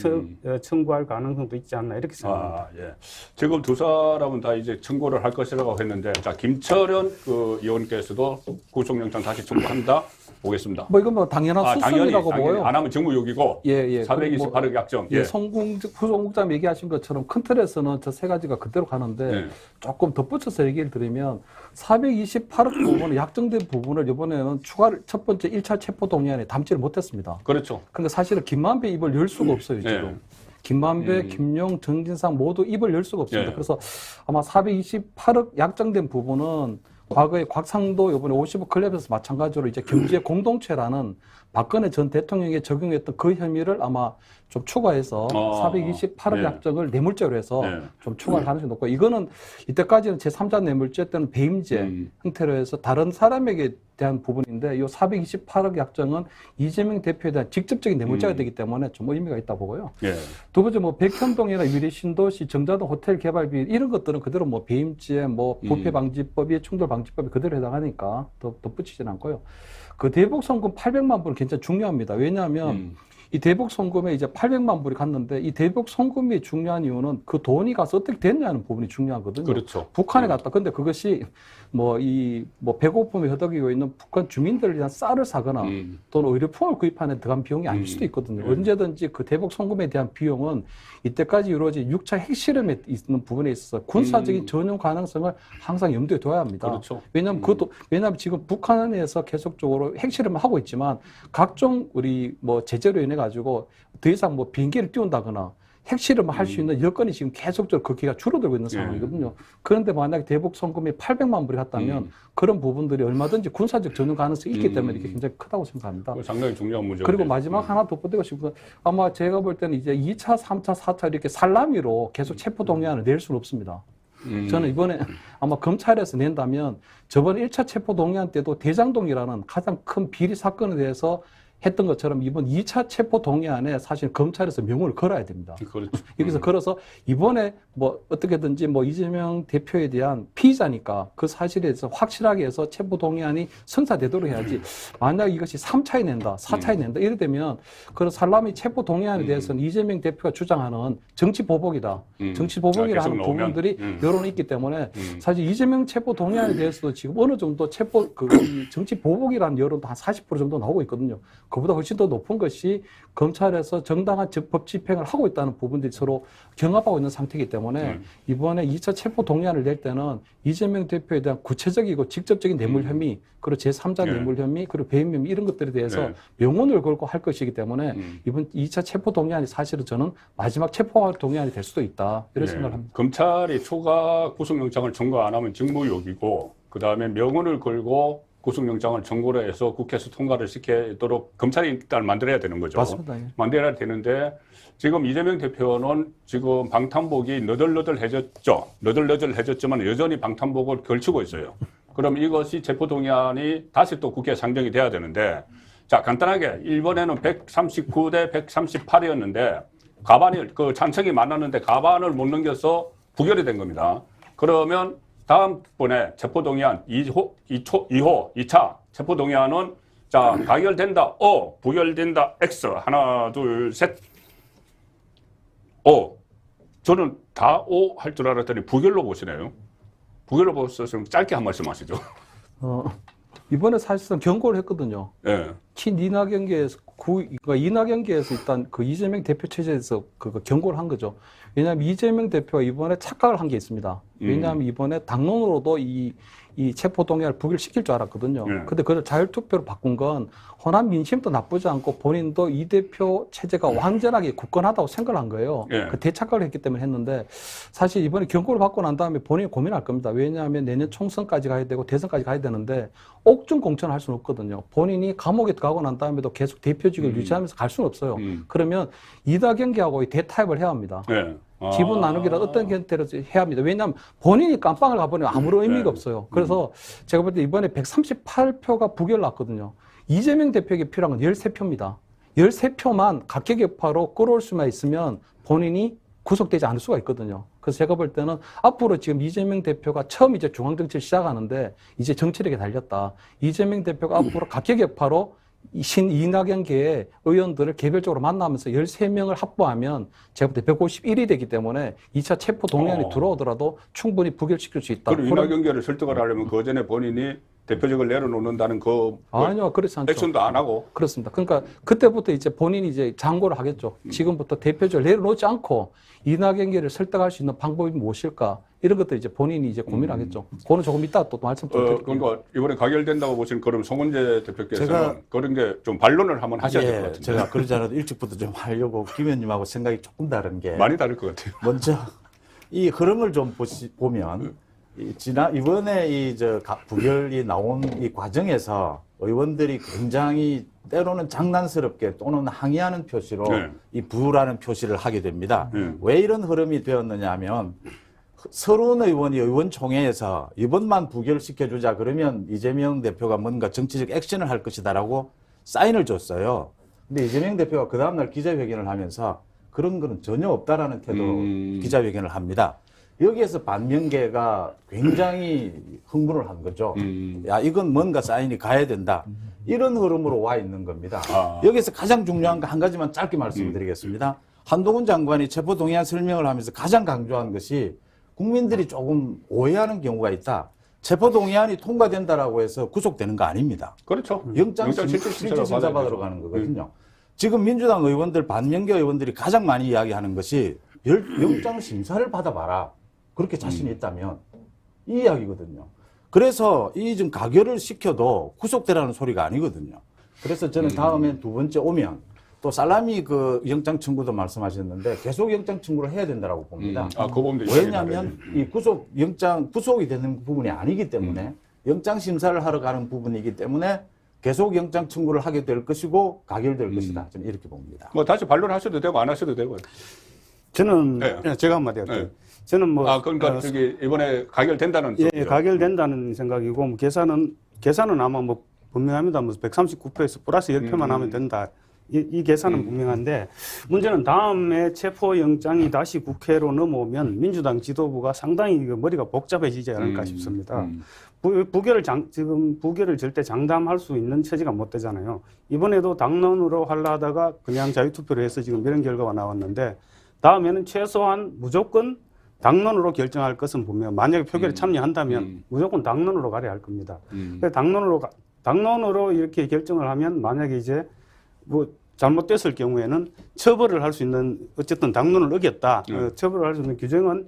청구할 가능성도 있지 않나 이렇게 생각합니다. 예. 지금 두 사람은 다 이제 청구를 할 것이라고 했는데, 자 김철현 의원께서도 구속영장 다시 청구한다. 보겠습니다. 뭐 이건 뭐 당연한 수순이라고 보고요. 안 하면 정무욕이고 예. 428억 약정. 예. 후송국장 얘기하신 것처럼 큰 틀에서는 저 세 가지가 그대로 가는데 조금 덧붙여서 얘기를 드리면 428억 부분은 약정된 부분을 이번에는 추가를 첫 번째 1차 체포 동의안에 담지를 못했습니다. 그렇죠. 그러니까 사실은 김만배 입을 열 수가 없어요 지금. 김만배, 김용, 정진상 모두 입을 열 수가 없습니다. 그래서 아마 428억 약정된 부분은 과거에 곽상도 이번에 50억 클럽에서 마찬가지로 이제 경제 공동체라는 박근혜 전 대통령에 적용했던 그 혐의를 아마 좀 추가해서 428억 약정을 뇌물죄로 해서 좀 추가할 가능성이 높고 이거는 이때까지는 제3자 뇌물죄 때는 배임죄 형태로 해서 다른 사람에게 대한 부분인데 이 428억 약정은 이재명 대표에 대한 직접적인 뇌물죄가 되기 때문에 좀 의미가 있다 보고요. 두 번째 뭐 백현동이나 유리신도시, 정자동 호텔 개발비 이런 것들은 그대로 뭐 배임죄, 뭐 부패방지법이 충돌방지법이 그대로 해당하니까 더 덧붙이진 않고요. 그 대북 송금 800만 불은 굉장히 중요합니다. 왜냐하면 이 대북 송금에 이제 800만 불이 갔는데 이 대북 송금이 중요한 이유는 그 돈이 가서 어떻게 됐냐는 부분이 중요하거든요. 그렇죠. 북한에 갔다. 근데 그것이 뭐 배고픔에 허덕이고 있는 북한 주민들을 위한 쌀을 사거나 또는 의료품을 구입하는 데 들어간 비용이 아닐 수도 있거든요. 언제든지 그 대북 송금에 대한 비용은 이때까지 이루어진 6차 핵실험에 있는 부분에 있어서 군사적인 전용 가능성을 항상 염두에 둬야 합니다. 그렇죠. 왜냐하면 왜냐하면 지금 북한에서 계속적으로 핵실험을 하고 있지만 각종 우리 뭐 제재로 인해 가지고 더 이상 뭐 비행기를 띄운다거나 핵실험을 할 수 있는 여건이 지금 계속적으로 그 기회가 줄어들고 있는 상황이거든요. 그런데 만약에 대북 송금이 800만 불이 갔다면 그런 부분들이 얼마든지 군사적 전용 가능성이 있기 때문에 이게 굉장히 크다고 생각합니다. 상당히 중요한 문제죠. 그리고 마지막 하나 덧붙이고 싶은 건 아마 제가 볼 때는 이제 2차, 3차, 4차 이렇게 살라미로 계속 체포 동의안을 낼 수는 없습니다. 저는 이번에 아마 검찰에서 낸다면 저번 1차 체포 동의안 때도 대장동이라는 가장 큰 비리 사건에 대해서 했던 것처럼 이번 2차 체포 동의안에 사실 검찰에서 명을 걸어야 됩니다. 그렇죠. 여기서 걸어서 이번에 뭐 어떻게든지 뭐 이재명 대표에 대한 피의자니까 그 사실에 대해서 확실하게 해서 체포 동의안이 성사되도록 해야지. 만약 이것이 3차에 낸다, 4차에 낸다 이래 되면 그런 살라미 체포 동의안에 대해서는 이재명 대표가 주장하는 정치 보복이다. 정치 보복이라 하는 부분들이 여론이 있기 때문에 사실 이재명 체포 동의안에 대해서도 지금 어느 정도 정치 보복이라는 여론도 한 40% 정도 나오고 있거든요. 그보다 훨씬 더 높은 것이 검찰에서 정당한 법 집행을 하고 있다는 부분들이 서로 경합하고 있는 상태이기 때문에 이번에 2차 체포 동의안을 낼 때는 이재명 대표에 대한 구체적이고 직접적인 뇌물 혐의, 그리고 제3자 뇌물 혐의, 그리고 배임 혐의 이런 것들에 대해서 명운을 걸고 할 것이기 때문에 이번 2차 체포 동의안이 사실은 저는 마지막 체포 동의안이 될 수도 있다 이런 생각을 합니다. 검찰이 초과 구속영장을 청구 안 하면 직무유기고 그다음에 명운을 걸고 구속영장을 청구를 해서 국회에서 통과를 시키도록 검찰이 일단 만들어야 되는 거죠. 맞습니다. 예. 만들어야 되는데 지금 이재명 대표는 지금 방탄복이 너덜너덜해졌죠. 너덜너덜해졌지만 여전히 방탄복을 걸치고 있어요. 그럼 이것이 체포동의안이 다시 또 국회에 상정이 돼야 되는데 자 간단하게 이번에는 139대 138이었는데 가반이 찬성이 많았는데 가반을 못 넘겨서 부결이 된 겁니다. 그러면 다음번에 체포동의안 2차 체포동의안은 자 가결된다 O 부결된다 X 하나 둘 셋 O 저는 다 O 할 줄 알았더니 부결로 보시네요. 부결로 보셔서 좀 짧게 한 말씀 하시죠. 이번에 사실상 경고를 했거든요. 예. 친이낙연계에서 그러니까 이낙연계에서 일단 그 이재명 대표 체제에서 그 경고를 한 거죠. 왜냐하면 이재명 대표가 이번에 착각을 한 게 있습니다. 왜냐하면 이번에 당론으로도 이 체포 동의안을 부결시킬 줄 알았거든요. 근데 그걸 자율투표로 바꾼 건 호남 민심도 나쁘지 않고 본인도 이 대표 체제가 완전하게 굳건하다고 생각을 한 거예요. 그 대착각을 했기 때문에 했는데 사실 이번에 경고를 받고 난 다음에 본인이 고민할 겁니다. 왜냐하면 내년 총선까지 가야 되고 대선까지 가야 되는데 옥중 공천을 할 수는 없거든요. 본인이 감옥에 가고 난 다음에도 계속 대표직을 유지하면서 갈 수는 없어요. 그러면 이낙연계하고 대타협을 해야 합니다. 지분 나누기라도 어떤 형태로 해야 합니다. 왜냐하면 본인이 깜빵을 가버리면 아무런 의미가 없어요. 그래서 제가 볼 때 이번에 138표가 부결 났거든요. 이재명 대표에게 필요한 건 13표입니다. 13표만 각계격파로 끌어올 수만 있으면 본인이 구속되지 않을 수가 있거든요. 그래서 제가 볼 때는 앞으로 지금 이재명 대표가 처음 이제 중앙정치를 시작하는데 이제 정치력에 달렸다. 이재명 대표가 앞으로 각계격파로 신이낙연계의 의원들을 개별적으로 만나면서 13명을 확보하면 제가 볼 때 151이 되기 때문에 2차 체포 동의안이 들어오더라도 충분히 부결시킬 수 있다. 그럼 이낙연계를 설득을 하려면 그 전에 본인이 대표직을 내려놓는다는 아니요, 그렇지 않죠. 액션도 안 하고. 그렇습니다. 그러니까 그때부터 이제 본인이 이제 장고를 하겠죠. 지금부터 대표직을 내려놓지 않고 이낙연계를 설득할 수 있는 방법이 무엇일까? 이런 것들 이제 본인이 이제 고민하겠죠. 그거는 조금 이따 또 말씀 좀 드릴게요. 그러니까 이번에 가결된다고 보시는 그럼 송원재 대표께서는 그런 게 좀 반론을 한번 하셔야 될 것 같은데. 제가 그러지 않아도 일찍부터 좀 하려고 김 의원님하고 생각이 조금 다른 게 많이 다를 것 같아요. 먼저 이 흐름을 좀 보면 이번에 부결이 나온 이 과정에서 의원들이 굉장히 때로는 장난스럽게 또는 항의하는 표시로 이 부라는 표시를 하게 됩니다. 왜 이런 흐름이 되었느냐 하면 서른 의원이 의원총회에서 이번만 부결시켜주자 그러면 이재명 대표가 뭔가 정치적 액션을 할 것이다라고 사인을 줬어요. 근데 이재명 대표가 그 다음날 기자회견을 하면서 그런 거는 전혀 없다라는 태도로 기자회견을 합니다. 여기에서 반명계가 굉장히 흥분을 한 거죠. 야, 이건 뭔가 사인이 가야 된다. 이런 흐름으로 와 있는 겁니다. 여기서 가장 중요한 거 한 가지만 짧게 말씀드리겠습니다. 한동훈 장관이 체포동의안 설명을 하면서 가장 강조한 것이 국민들이 조금 오해하는 경우가 있다. 체포동의안이 통과된다라고 해서 구속되는 거 아닙니다. 그렇죠. 영장 실질심사 받으러 가는 거거든요. 지금 민주당 의원들, 반명계 의원들이 가장 많이 이야기하는 것이 영장 심사를 받아봐라. 그렇게 자신이 있다면 이 이야기거든요. 그래서 이 지금 가결을 시켜도 구속되라는 소리가 아니거든요. 그래서 저는 다음에 두 번째 오면 또 살라미 그 영장 청구도 말씀하셨는데 계속 영장 청구를 해야 된다고 봅니다. 왜냐하면 이 구속이 되는 부분이 아니기 때문에 영장 심사를 하러 가는 부분이기 때문에 계속 영장 청구를 하게 될 것이고 가결될 것이다. 저는 이렇게 봅니다. 뭐 다시 반론하셔도 되고 안 하셔도 되고. 저는 제가 한마디 할게요. 저는 그러니까 저기 이번에 가결된다는 가결된다는 생각이고 뭐 계산은 아마 뭐 분명합니다. 뭐 139표에서 플러스 10표만 하면 된다. 이 계산은 분명한데 문제는 다음에 체포영장이 다시 국회로 넘어오면 민주당 지도부가 상당히 머리가 복잡해지지 않을까 싶습니다. 지금 부결을 절대 장담할 수 있는 처지가 못 되잖아요. 이번에도 당론으로 하려다가 그냥 자유투표로 해서 지금 이런 결과가 나왔는데 다음에는 최소한 무조건 당론으로 결정할 것은 분명. 만약에 표결에 참여한다면 무조건 당론으로 가야 할 겁니다. 당론으로 이렇게 결정을 하면 만약에 이제 뭐 잘못됐을 경우에는 처벌을 할 수 있는 어쨌든 당론을 어겼다. 처벌을 할 수 있는 규정은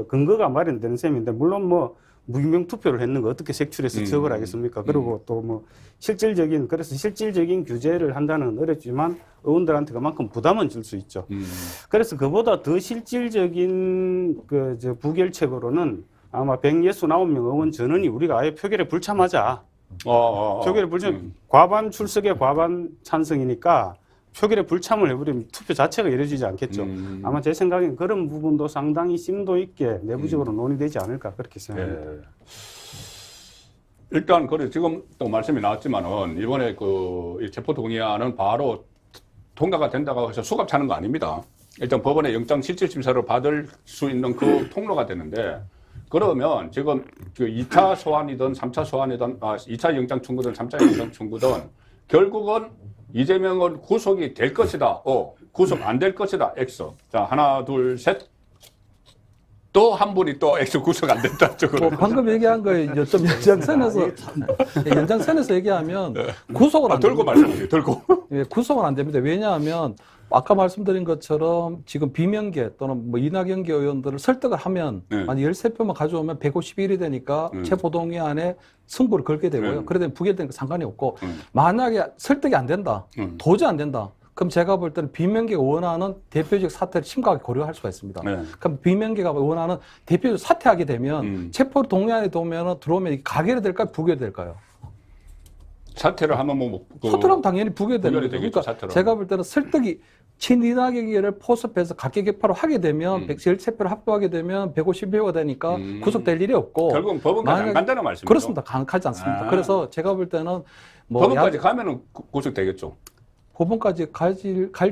근거가 마련되는 셈인데 물론 뭐 무기명 투표를 했는 거 어떻게 색출해서 처벌하겠습니까? 그리고 또 뭐 그래서 실질적인 규제를 한다는 건 어렵지만 의원들한테 그만큼 부담은 줄 수 있죠. 그래서 그보다 더 실질적인 부결책으로는 아마 169명 의원 전원이 우리가 아예 표결에 불참하자. 표결에 과반 출석에 과반 찬성이니까 표결에 불참을 해버리면 투표 자체가 이루어지지 않겠죠. 아마 제 생각엔 그런 부분도 상당히 심도 있게 내부적으로 논의되지 않을까 그렇게 생각합니다. 일단 그래 지금 또 말씀이 나왔지만은 이번에 이 체포 동의안은 바로 통과가 된다고 해서 수갑 차는 거 아닙니다. 일단 법원의 영장 실질 심사를 받을 수 있는 그 통로가 되는데 그러면 지금 그 2차 소환이든 3차 소환이든 2차 영장 청구든 3차 영장 청구든 결국은 이재명은 구속이 될 것이다. 구속 안 될 것이다. X. 자, 하나, 둘, 셋. 또 한 분이 또 X 구속 안 된다 쪽으로. 뭐 방금 얘기한 거에 좀 연장선에서 얘기하면 구속은 안 들고 됩니다. 말씀하세요. 들고. 예, 구속은 안 됩니다. 왜냐하면 아까 말씀드린 것처럼 지금 비명계 또는 뭐 이낙연계 의원들을 설득을 하면 만약 13표만 가져오면 151이 되니까 체포동의안에 승부를 걸게 되고요. 그러다 부결되니까 상관이 없고 만약에 설득이 안 된다. 도저히 안 된다. 그럼 제가 볼 때는 비명계가 원하는 대표적 사퇴를 심각하게 고려할 수가 있습니다. 그럼 비명계가 원하는 대표적 사퇴하게 되면 체포 동의안에 들어오면 가결이 될까요? 부결이 될까요? 사퇴를 하면 사퇴하면 당연히 부결되는 거죠. 그러니까 사퇴를 제가 볼 때는 설득이 친이낙연계를 포섭해서 각계격파로 하게 되면 113표를 확보하게 되면 151표가 되니까 구속될 일이 없고 결국은 법원까지 안 간다는 말씀이죠. 그렇습니다. 가지 않습니다. 그래서 제가 볼 때는 뭐 법원까지 가면은 구속되겠죠. 법원까지 갈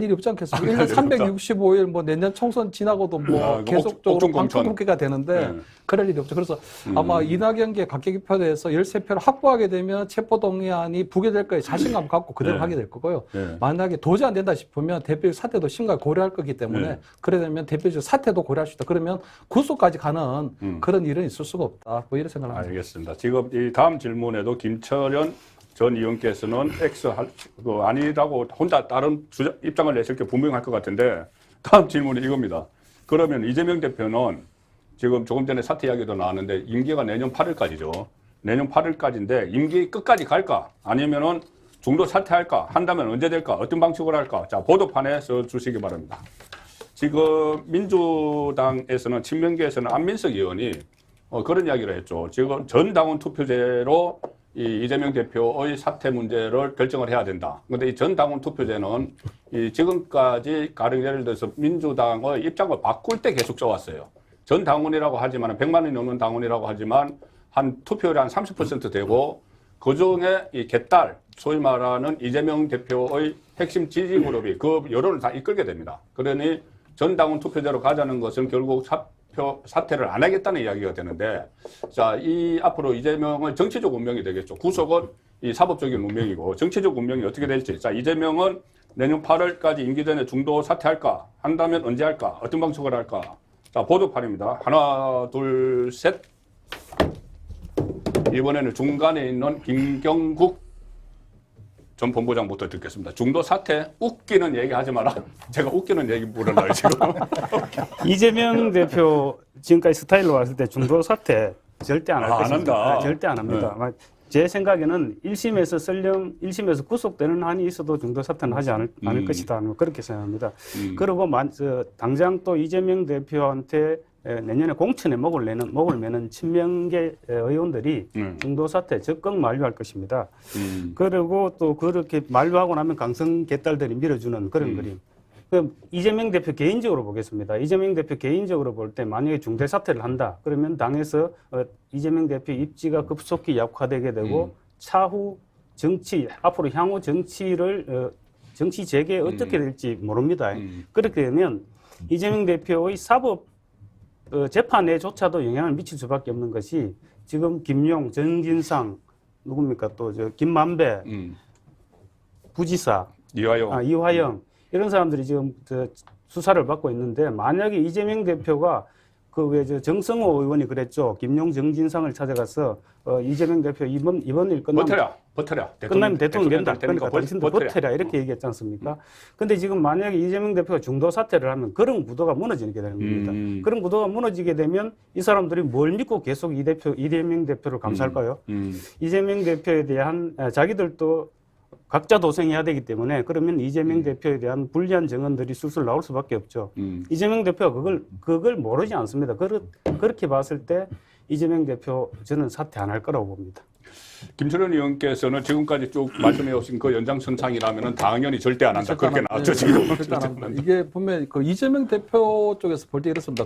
일이 없지 않겠습니까? 1년 365일 뭐 내년 총선 지나고도 뭐 계속적으로 방통국회가 되는데 그럴 일이 없죠. 그래서 아마 이낙연계 각계기표에서 13표를 확보하게 되면 체포동의안이 부결될 거에 자신감 갖고 그대로 하게 될 거고요. 만약에 도저히 안 된다 싶으면 대표적 사퇴도 심각하게 고려할 거기 때문에 그래 되면 대표적 사퇴도 고려할 수 있다. 그러면 구속까지 가는 그런 일은 있을 수가 없다. 뭐 이런 생각을 합니다. 알겠습니다. 지금 이 다음 질문에도 김철현 전 의원께서는 X 아니라고 혼자 다른 입장을 내실 게 분명할 것 같은데 다음 질문이 이겁니다. 그러면 이재명 대표는 지금 조금 전에 사퇴 이야기도 나왔는데 임기가 내년 8월까지죠. 내년 8월까지인데 임기 끝까지 갈까? 아니면은 중도 사퇴할까? 한다면 언제 될까? 어떤 방식으로 할까? 자, 보도판에 써주시기 바랍니다. 지금 민주당에서는 친명계에서는 안민석 의원이 그런 이야기를 했죠. 지금 전 당원 투표제로 이 이재명 대표의 사퇴 문제를 결정을 해야 된다. 그런데 이 전 당원 투표제는 이 지금까지 가령 예를 들어서 민주당의 입장을 바꿀 때 계속 써왔어요. 전 당원이라고 하지만 100만 원이 넘는 당원이라고 하지만 한 투표율이 한 30% 되고 그중에 이 개딸 소위 말하는 이재명 대표의 핵심 지지 그룹이 그 여론을 다 이끌게 됩니다. 그러니 전 당원 투표제로 가자는 것은 결국 사퇴를 안 하겠다는 이야기가 되는데, 자, 이 앞으로 이재명은 정치적 운명이 되겠죠. 구속은 이 사법적인 운명이고 정치적 운명이 어떻게 될지. 자, 이재명은 내년 8월까지 임기 전에 중도 사퇴할까? 한다면 언제 할까? 어떤 방식으로 할까? 자, 보도판입니다. 하나, 둘, 셋. 이번에는 중간에 있는 김경국 전 본부장부터 듣겠습니다. 중도 사퇴, 웃기는 얘기 하지 마라. 제가 웃기는 얘기 물어나요, 지금. 이재명 대표 지금까지 스타일로 왔을 때 중도 사퇴 절대 안 할 것입니다. 안 한다. 절대 안 합니다. 제 생각에는 1심에서 구속되는 한이 있어도 중도 사퇴는 하지 않을 것이다. 그렇게 생각합니다. 그리고 당장 또 이재명 대표한테 내년에 공천에 목을 매는 친명계 의원들이 중도 사퇴 적극 만류할 것입니다. 그리고 또 그렇게 만류하고 나면 강성 개딸들이 밀어주는 그런 그림. 그럼 이재명 대표 개인적으로 보겠습니다. 이재명 대표 개인적으로 볼 때 만약에 중대 사퇴를 한다. 그러면 당에서 이재명 대표 입지가 급속히 약화되게 되고 차후 앞으로 향후 정치 재개에 어떻게 될지 모릅니다. 그렇게 되면 이재명 대표의 사법 재판에조차도 영향을 미칠 수밖에 없는 것이 지금 김용, 전진상, 누굽니까 또 김만배, 부지사, 이화영 이런 사람들이 지금 수사를 받고 있는데 만약에 이재명 대표가 정성호 의원이 그랬죠. 김용, 정진상을 찾아가서 이재명 대표 이번 일 끝나면 끝나면 대통령 된다. 그러니까 당신도 버텨라 이렇게 얘기했지 않습니까? 근데 지금 만약에 이재명 대표가 중도 사퇴를 하면 그런 구도가 무너지게 되는 겁니다. 그런 구도가 무너지게 되면 이 사람들이 뭘 믿고 계속 이재명 대표를 감쌀까요? 이재명 대표에 대한 자기들도 각자 도생해야 되기 때문에 그러면 이재명 대표에 대한 불리한 증언들이 술술 나올 수밖에 없죠. 이재명 대표가 그걸 모르지 않습니다. 그렇게 봤을 때 이재명 대표 저는 사퇴 안 할 거라고 봅니다. 김철현 의원께서는 지금까지 쭉 말씀해 오신 그 연장선상이라면 당연히 절대 안 한다. 그렇게 나왔죠, 지금. 절대 안 합니다. 이게 보면 이재명 대표 쪽에서 볼 때 이렇습니다.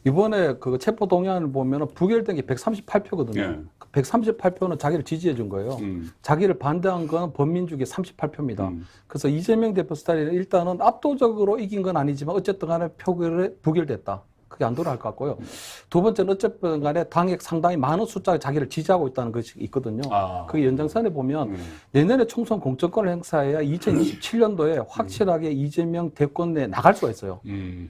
이번에 체포 동의안을 보면 부결된 게 138표거든요. 예. 138표는 자기를 지지해 준 거예요. 자기를 반대한 건 범민주의 38표입니다. 그래서 이재명 대표 스타일은 일단은 압도적으로 이긴 건 아니지만 어쨌든 간에 표결에 부결됐다. 크게 안 돌아갈 것 같고요. 두 번째는 어쨌든 간에 당에 상당히 많은 숫자의 자기를 지지하고 있다는 것이 있거든요. 그 연장선에 보면 내년에 총선 공천권을 행사해야 2027년도에 확실하게 이재명 대권 내에 나갈 수가 있어요.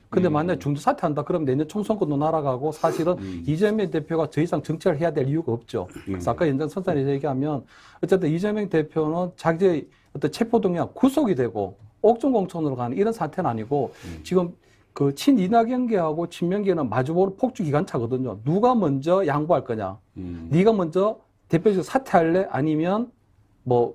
근데 만약에 중도 사퇴한다 그러면 내년 총선권도 날아가고 사실은 이재명 대표가 더 이상 정치를 해야 될 이유가 없죠. 그래서 아까 연장선상에 얘기하면 어쨌든 이재명 대표는 자기의 어떤 체포동의안 구속이 되고 옥중 공천으로 가는 이런 사태는 아니고 지금 그 친이낙연계하고 친명계는 마주보는 폭주 기관차거든요. 누가 먼저 양보할 거냐? 네가 먼저 대표적으로 사퇴할래? 아니면 뭐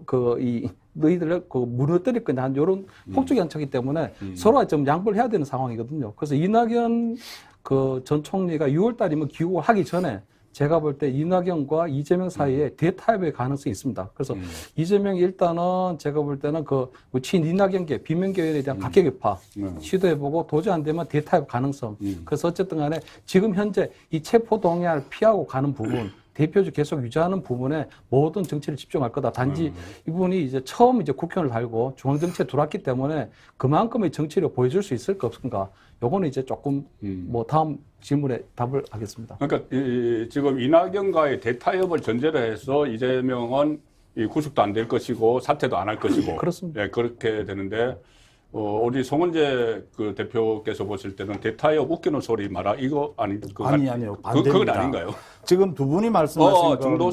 너희들을 무너뜨릴 거냐? 이런 폭주 기관차이기 때문에 서로 좀 양보를 해야 되는 상황이거든요. 그래서 이낙연 그 전 총리가 6월 달이면 귀국을 하기 전에 제가 볼 때 이낙연과 이재명 사이에 대타협의 가능성이 있습니다. 그래서 이재명이 일단은 제가 볼 때는 그 친이낙연계, 비명계에 대한 각계개파 시도해보고 도저히 안 되면 대타협 가능성. 그래서 어쨌든 간에 지금 현재 이 체포동의안을 피하고 가는 부분, 대표주 계속 유지하는 부분에 모든 정치를 집중할 거다. 단지 이분이 이제 처음 이제 국회의원을 달고 중앙정치에 들어왔기 때문에 그만큼의 정치를 보여줄 수 있을까 없을까. 요거는 이제 조금 뭐 다음 질문에 답을 하겠습니다. 그러니까 지금 이낙연과의 대타협을 전제로 해서 이재명은 구속도 안 될 것이고 사퇴도 안 할 것이고 그렇습니다. 예, 그렇게 되는데 우리 송원재 그 대표께서 보실 때는 대타협 웃기는 소리 마라 이거 아니요 반대입니다. 그건 아닌가요? 지금 두 분이 말씀하신 중도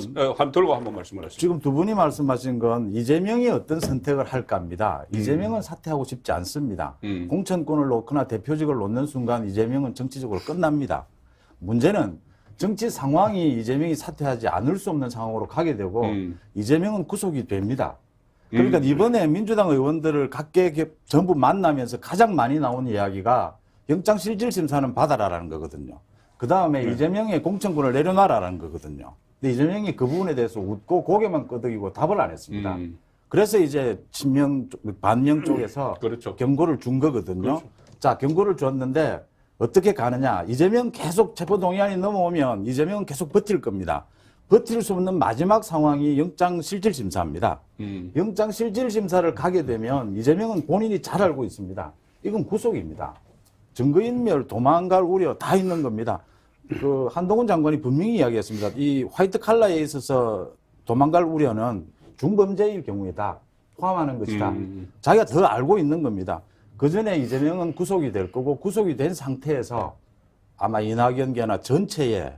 들고 한번 말씀을 하시죠. 지금 두 분이 말씀하신 건 이재명이 어떤 선택을 할까입니다. 이재명은 사퇴하고 싶지 않습니다. 공천권을 놓거나 대표직을 놓는 순간 이재명은 정치적으로 끝납니다. 문제는 정치 상황이 이재명이 사퇴하지 않을 수 없는 상황으로 가게 되고 이재명은 구속이 됩니다. 그러니까 이번에 민주당 의원들을 각계 전부 만나면서 가장 많이 나온 이야기가 영장실질심사는 받아라라는 거거든요. 그 다음에 이재명의 공천권을 내려놔라라는 거거든요. 근데 이재명이 그 부분에 대해서 웃고 고개만 끄덕이고 답을 안 했습니다. 그래서 이제 반명 쪽에서 그렇죠. 경고를 준 거거든요. 그렇죠. 자, 경고를 줬는데 어떻게 가느냐. 이재명 계속 체포동의안이 넘어오면 이재명은 계속 버틸 겁니다. 버틸 수 없는 마지막 상황이 영장실질심사입니다. 영장실질심사를 가게 되면 이재명은 본인이 잘 알고 있습니다. 이건 구속입니다. 증거인멸, 도망갈 우려 다 있는 겁니다. 그 한동훈 장관이 분명히 이야기했습니다. 이 화이트 칼라에 있어서 도망갈 우려는 중범죄일 경우에 다 포함하는 것이다. 자기가 더 알고 있는 겁니다. 그 전에 이재명은 구속이 될 거고 구속이 된 상태에서 아마 이낙연계나 전체에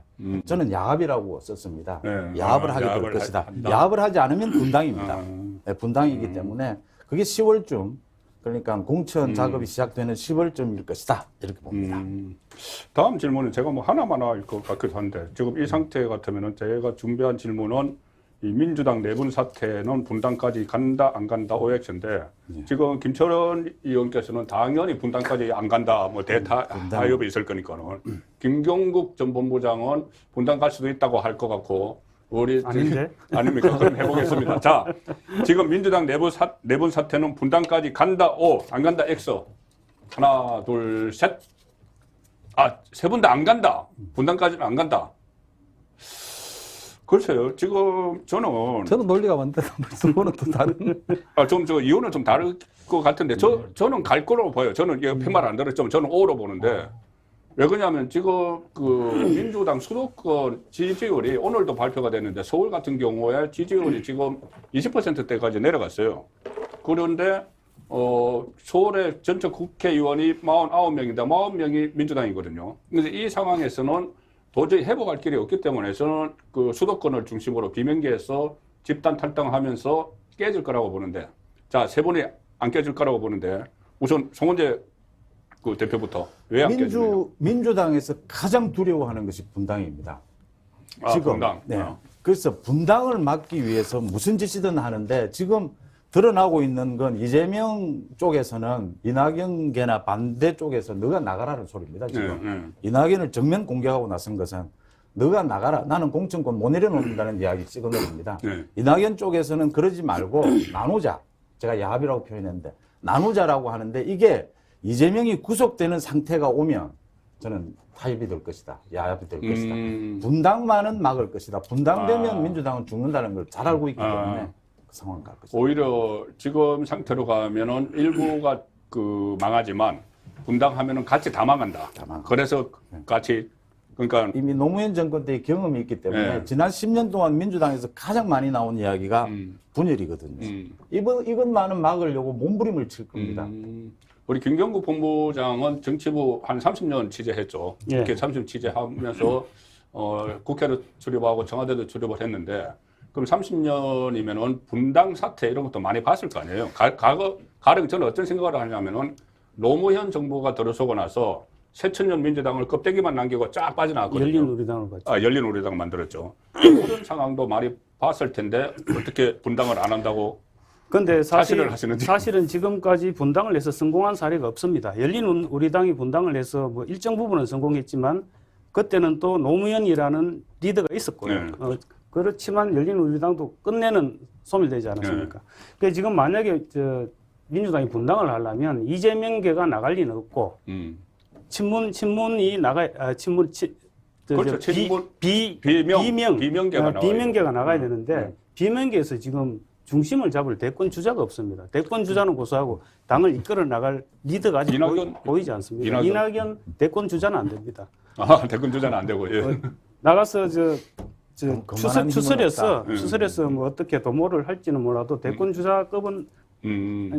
저는 야합이라고 썼습니다. 네. 야합을 하게 될 것이다. 야합을 하지 않으면 분당입니다. 네, 분당이기 때문에 그게 10월쯤 그러니까 공천 작업이 시작되는 10월쯤일 것이다. 이렇게 봅니다. 다음 질문은 제가 뭐 하나만 할 것 같기도 한데 지금 이 상태 같으면은 제가 준비한 질문은 이 민주당 내분 사태는 분당까지 간다 안 간다 OX인데 지금 김철원 의원께서는 당연히 분당까지 안 간다 뭐 대타협이 있을 거니까는 김경국 전 본부장은 분당 갈 수도 있다고 할 것 같고 우리 아닌데? 아닙니까? 그럼 해보겠습니다. 자, 지금 민주당 내분 사태는 분당까지 간다 O 안 간다 X 하나 둘 셋 세 분 다 안 간다 분당까지는 안 간다. 글쎄요. 지금 저는 논리가 맞는데 말씀은 또 다른. 좀 이유는 좀 다를 것 같은데 저는 갈 거라고 봐요. 저는 이거 팻말 안 들었지만 저는 O로 보는데 왜 그러냐면 지금 그 민주당 수도권 지지율이 오늘도 발표가 됐는데 서울 같은 경우에 지지율이 지금 20%대까지 내려갔어요. 그런데 서울의 전체 국회의원이 49명인데 49명이 민주당이거든요. 그래서 이 상황에서는 도저히 회복할 길이 없기 때문에 저는 그 수도권을 중심으로 비명계에서 집단 탈당하면서 깨질 거라고 보는데 자, 세 분이 안 깨질 거라고 보는데 우선 송원재 그 대표부터 왜 안 깨지나요? 민주당에서 가장 두려워하는 것이 분당입니다. 지금 분당. 네. 그래서 분당을 막기 위해서 무슨 짓이든 하는데 지금 드러나고 있는 건 이재명 쪽에서는 이낙연계나 반대 쪽에서 너가 나가라는 소리입니다. 지금 이낙연을 정면 공격하고 나선 것은 너가 나가라. 나는 공천권 못 내려놓는다는 이야기 찍어놓습니다. 이낙연 쪽에서는 그러지 말고 나누자. 제가 야합이라고 표현했는데 나누자라고 하는데 이게 이재명이 구속되는 상태가 오면 저는 타협이 될 것이다. 야합이 될 것이다. 분당만은 막을 것이다. 분당되면 민주당은 죽는다는 걸 잘 알고 있기 때문에 그 상황 갈 것이다. 오히려 지금 상태로 가면은 일부가 그 망하지만 분당하면은 같이 다 망한다. 그래서 같이 그러니까 이미 노무현 정권 때 경험이 있기 때문에 네. 지난 10년 동안 민주당에서 가장 많이 나온 이야기가 분열이거든요. 이것만은 막으려고 몸부림을 칠 겁니다. 우리 김경국 본부장은 정치부 한 30년 취재했죠. 예. 국회 30년 취재하면서 국회를 출입하고 청와대도 출입을 했는데 그럼 30년이면은 분당 사태 이런 것도 많이 봤을 거 아니에요. 가령 저는 어떤 생각을 하냐면은 노무현 정부가 들어서고 나서 새천년 민주당을 껍데기만 남기고 쫙 빠져나왔거든요. 열린우리당을 봤죠. 열린우리당 만들었죠. 그런 상황도 많이 봤을 텐데 어떻게 분당을 안 한다고 근데 사실을 하시는지. 사실은 지금까지 분당을 해서 성공한 사례가 없습니다. 열린우리당이 분당을 해서 뭐 일정 부분은 성공했지만 그때는 또 노무현이라는 리더가 있었고요. 네. 그렇지만 열린우리당도 끝내는 소멸되지 않았습니까? 그러니까 지금 만약에 민주당이 분당을 하려면 이재명계가 나갈 리는 없고 친문이 그렇죠. 비명계가 나가야 되는데 비명계에서 지금 중심을 잡을 대권 주자가 없습니다. 대권 주자는 고소하고 당을 이끌어 나갈 리더가 아직 보이지 않습니다. 이낙연 대권 주자는 안 됩니다. 대권 주자는 안 되고. 예. 나가서 추설해서 뭐 어떻게 도모를 할지는 몰라도 대권 주자급은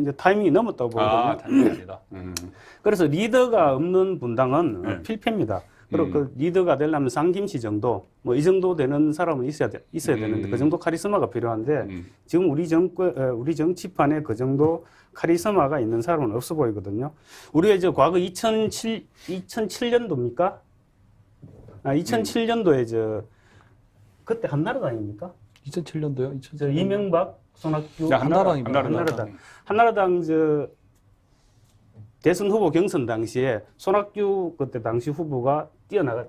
이제 타이밍이 넘었다고 보거든요. 타이밍입니다. 그래서 리더가 없는 분당은 필패입니다. 그리고 그 리더가 되려면 상김씨 정도, 뭐 이 정도 되는 사람은 있어야 되는데 그 정도 카리스마가 필요한데 지금 우리 정치판에 그 정도 카리스마가 있는 사람은 없어 보이거든요. 우리가 이제 과거 2007년도입니까? 2007년도에 그때 한나라당입니까? 2007년도요? 이명박, 손학규, 한나라당입니다. 한나라당 대선 후보 경선 당시에 손학규 그때 당시 후보가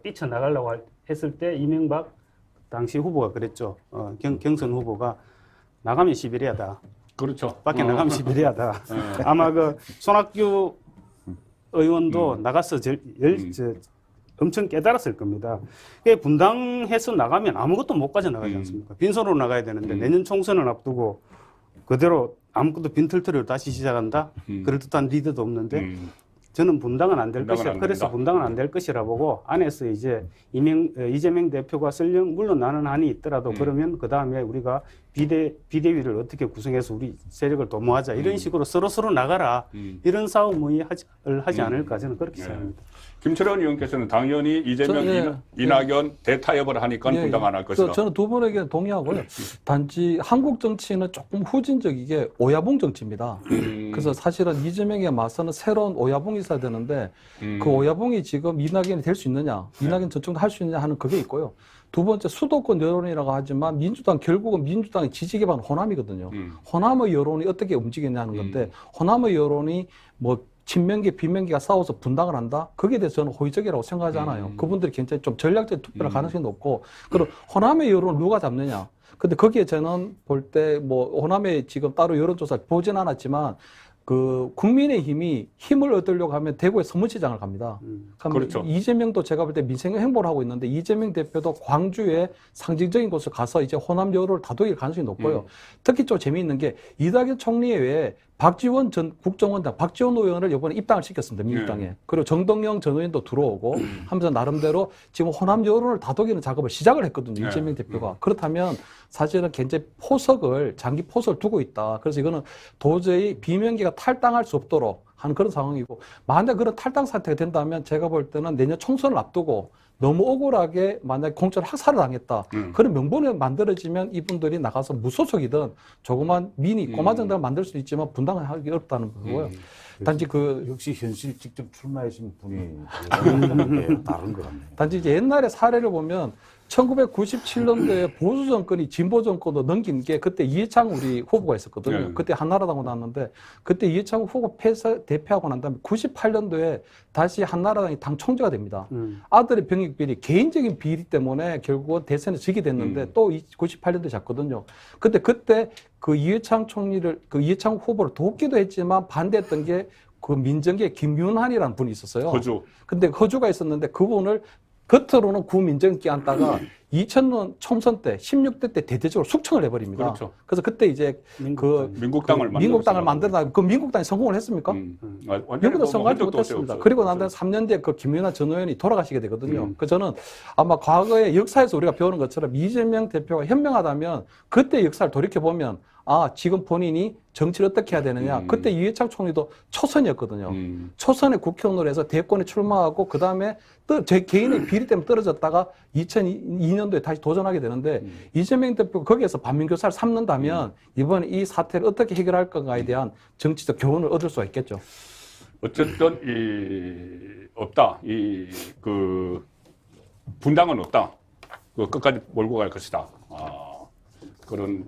뛰쳐나가려고 했을 때 이명박 당시 후보가 그랬죠. 경선 후보가 나가면 시베리아다. 그렇죠. 밖에 나가면 시베리아다. 아마 그 손학규 의원도 나가서 엄청 깨달았을 겁니다. 분당해서 나가면 아무것도 못 가져나가지 않습니까? 빈손으로 나가야 되는데 내년 총선을 앞두고 그대로 아무것도 빈털터리로 다시 시작한다? 그럴듯한 리더도 없는데 저는 분당은 안 될 것이라 그래서 분당은 안 될 것이라 보고 안에서 이제 이재명 대표가 설령 물론 나는 한이 있더라도 그러면 그 다음에 우리가 비대위를 어떻게 구성해서 우리 세력을 도모하자 이런 식으로 서로 나가라 이런 싸움을 하지 않을까 저는 그렇게 생각합니다. 김철원 의원께서는 당연히 이재명, 이낙연 대타협을 하니까 분당 안 할 것이다. 저는 두 분에게 동의하고요. 단지 한국 정치는 조금 후진적이게 오야봉 정치입니다. 그래서 사실은 이재명에 맞서는 새로운 오야봉이 있어야 되는데 그 오야봉이 지금 이낙연이 될 수 있느냐, 이낙연 전청도 할 수 있느냐 하는 그게 있고요. 두 번째 수도권 여론이라고 하지만 결국은 민주당의 지지 기반 호남이거든요. 호남의 여론이 어떻게 움직이냐는 건데 호남의 여론이 뭐 친명계, 비명계가 싸워서 분당을 한다? 거기에 대해서 저는 호의적이라고 생각하지 않아요. 그분들이 굉장히 좀 전략적인 투표할 가능성이 높고, 그리고 호남의 여론을 누가 잡느냐? 근데 거기에 저는 볼 때 뭐 호남에 지금 따로 여론조사 보진 않았지만 그 국민의힘이 힘을 얻으려고 하면 대구에 서문시장을 갑니다. 그렇죠. 이재명도 제가 볼 때 민생 행보를 하고 있는데 이재명 대표도 광주에 상징적인 곳을 가서 이제 호남 여론을 다독일 가능성이 높고요. 특히 좀 재미있는 게 이낙연 총리 외에 박지원 전 국정원장, 박지원 의원을 이번에 입당을 시켰습니다. 민주당에. 그리고 정동영 전 의원도 들어오고 하면서 나름대로 지금 호남 여론을 다독이는 작업을 시작을 했거든요. 이재명 대표가. 그렇다면 사실은 굉장히 장기 포석을 두고 있다. 그래서 이거는 도저히 비명계가 탈당할 수 없도록 하는 그런 상황이고, 만약 그런 탈당 사태가 된다면 제가 볼 때는 내년 총선을 앞두고 너무 억울하게 만약 공천 학살을 당했다. 그런 명분이 만들어지면 이분들이 나가서 무소속이든 조그만 꼬마 정당을 만들 수 있지만 분당을 하기 어렵다는 거고요. 단지 역시 현실 직접 출마하신 분이 다른 것 같네요. 단지 이제 옛날의 사례를 보면 1997년도에 보수 정권이 진보 정권으로 넘긴 게 그때 이해창 우리 후보가 있었거든요. 그때 한나라당으로 나왔는데 그때 이해창 후보 대표하고 난 다음에 98년도에 다시 한나라당이 당 총재가 됩니다. 아들의 병역 비리, 개인적인 비리 때문에 결국은 대선에 지게 됐는데 또 98년도에 잡거든요. 그때 그 이해창 후보를 돕기도 했지만 반대했던 게 그 민정계 김윤환이라는 분이 있었어요. 허주. 근데 허주가 있었는데 그분을 겉으로는 구민정기 앉다가 2000년 총선 때 16대 때 대대적으로 숙청을 해버립니다. 그렇죠. 그래서 그때 이제 민국당을 만들다 그 민국당이 성공을 했습했습니까? 민국당 성공하지 못했습니다. 그리고 난 다음에 3년 뒤에 그 김연아 전 의원이 돌아가시게 되거든요. 그 저는 아마 과거의 역사에서 우리가 배우는 것처럼 이재명 대표가 현명하다면 그때 역사를 돌이켜 보면 아, 지금 본인이 정치를 어떻게 해야 되느냐. 그때 이회창 총리도 초선이었거든요. 초선에 국회의원으로 해서 대권에 출마하고 그다음에 제 개인의 비리 때문에 떨어졌다가 2002년도에 다시 도전하게 되는데 이재명 대표가 거기에서 반민교사를 삼는다면 이번에 이 사태를 어떻게 해결할 건가에 대한 정치적 교훈을 얻을 수가 있겠죠. 어쨌든 분당은 없다. 끝까지 몰고 갈 것이다. 그런.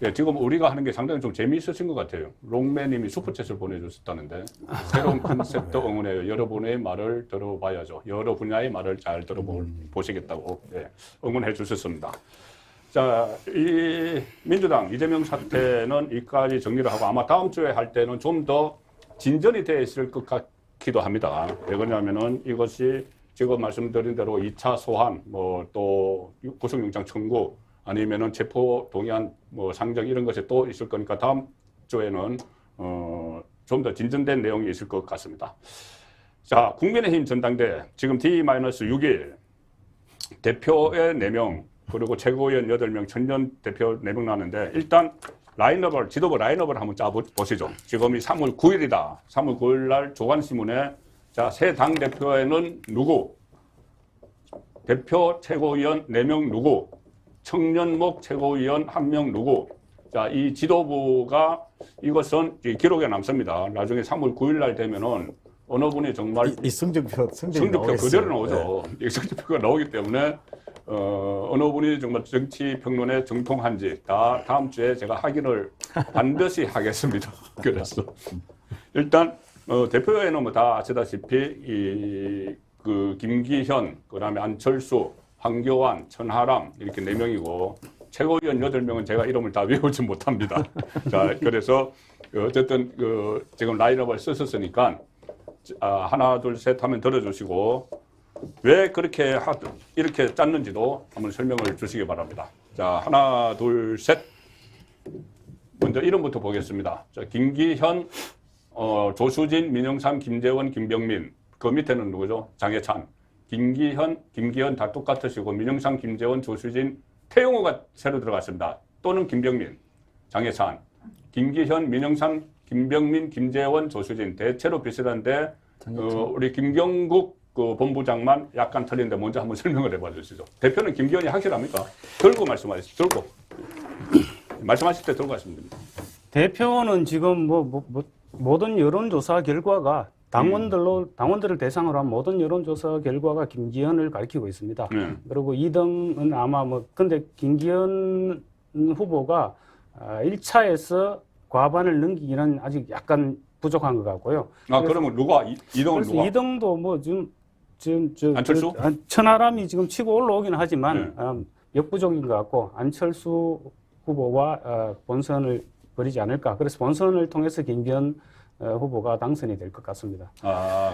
예, 지금 우리가 하는 게 상당히 좀 재미있으신 것 같아요. 롱맨님이 슈퍼챗을 보내주셨다는데 새로운 컨셉도 응원해요. 여러분의 말을 들어봐야죠. 여러 분야의 말을 잘 들어보시겠다고 응원해 주셨습니다. 자, 이 민주당 이재명 사태는 여기까지 정리를 하고 아마 다음 주에 할 때는 좀 더 진전이 되어 있을 것 같기도 합니다. 왜 그러냐면은 이것이 지금 말씀드린 대로 2차 소환, 또 구속영장 청구 아니면은 체포 동의안 상정 이런 것이 또 있을 거니까 다음 주에는 좀 더 진전된 내용이 있을 것 같습니다. 자, 국민의힘 전당대 지금 D-6일 대표의 4명 그리고 최고위원 8명 천년 대표 4명 나는데 일단 지도부 라인업을 한번 짜보시죠. 지금이 3월 9일이다. 3월 9일 날 조간신문에 자, 새 당 대표에는 누구? 대표 최고위원 4명 누구? 청년목 최고위원 1명 누구? 자, 이 지도부가 이것은 기록에 남습니다. 나중에 3월 9일 날 되면은 어느 분이 정말 이 성적표 그대로 나오죠. 이 성적표가 나오기 때문에 어느 분이 정말 정치 평론에 정통한지 다음 주에 제가 확인을 반드시 하겠습니다. 그래서 일단 대표에는 다 아시다시피 김기현, 그다음에 안철수, 황교안, 천하람 이렇게 4명이고 최고위원 8명은 제가 이름을 다 외우지 못합니다. 자, 그래서 어쨌든 지금 라인업을 쓰셨으니까 하나, 둘, 셋 하면 들어주시고 왜 그렇게 이렇게 짰는지도 한번 설명을 주시기 바랍니다. 자, 하나, 둘, 셋. 먼저 이름부터 보겠습니다. 자, 김기현, 조수진, 민영삼, 김재원, 김병민. 그 밑에는 누구죠? 장해찬. 김기현 다 똑같으시고 민영상, 김재원, 조수진, 태용호가 새로 들어갔습니다. 또는 김병민, 장해찬, 김기현, 민영상, 김병민, 김재원, 조수진 대체로 비슷한데 우리 김경국 본부장만 약간 틀린데 먼저 한번 설명을 해봐 주시죠. 대표는 김기현이 확실합니까? 들고 말씀하시죠. 말씀하실 때 들고 하시면 됩니다. 대표는 지금 모든 여론조사 결과가 당원들을 대상으로 한 모든 여론조사 결과가 김기현을 가리키고 있습니다. 그리고 2등은 아마 근데 김기현 후보가 1차에서 과반을 넘기기는 아직 약간 부족한 것 같고요. 그러면 누가 2등은 누가? 2등도 안철수? 천하람이 지금 치고 올라오긴 하지만 역부족인 것 같고 안철수 후보와 본선을 벌이지 않을까. 그래서 본선을 통해서 김기현 후보가 당선이 될 것 같습니다.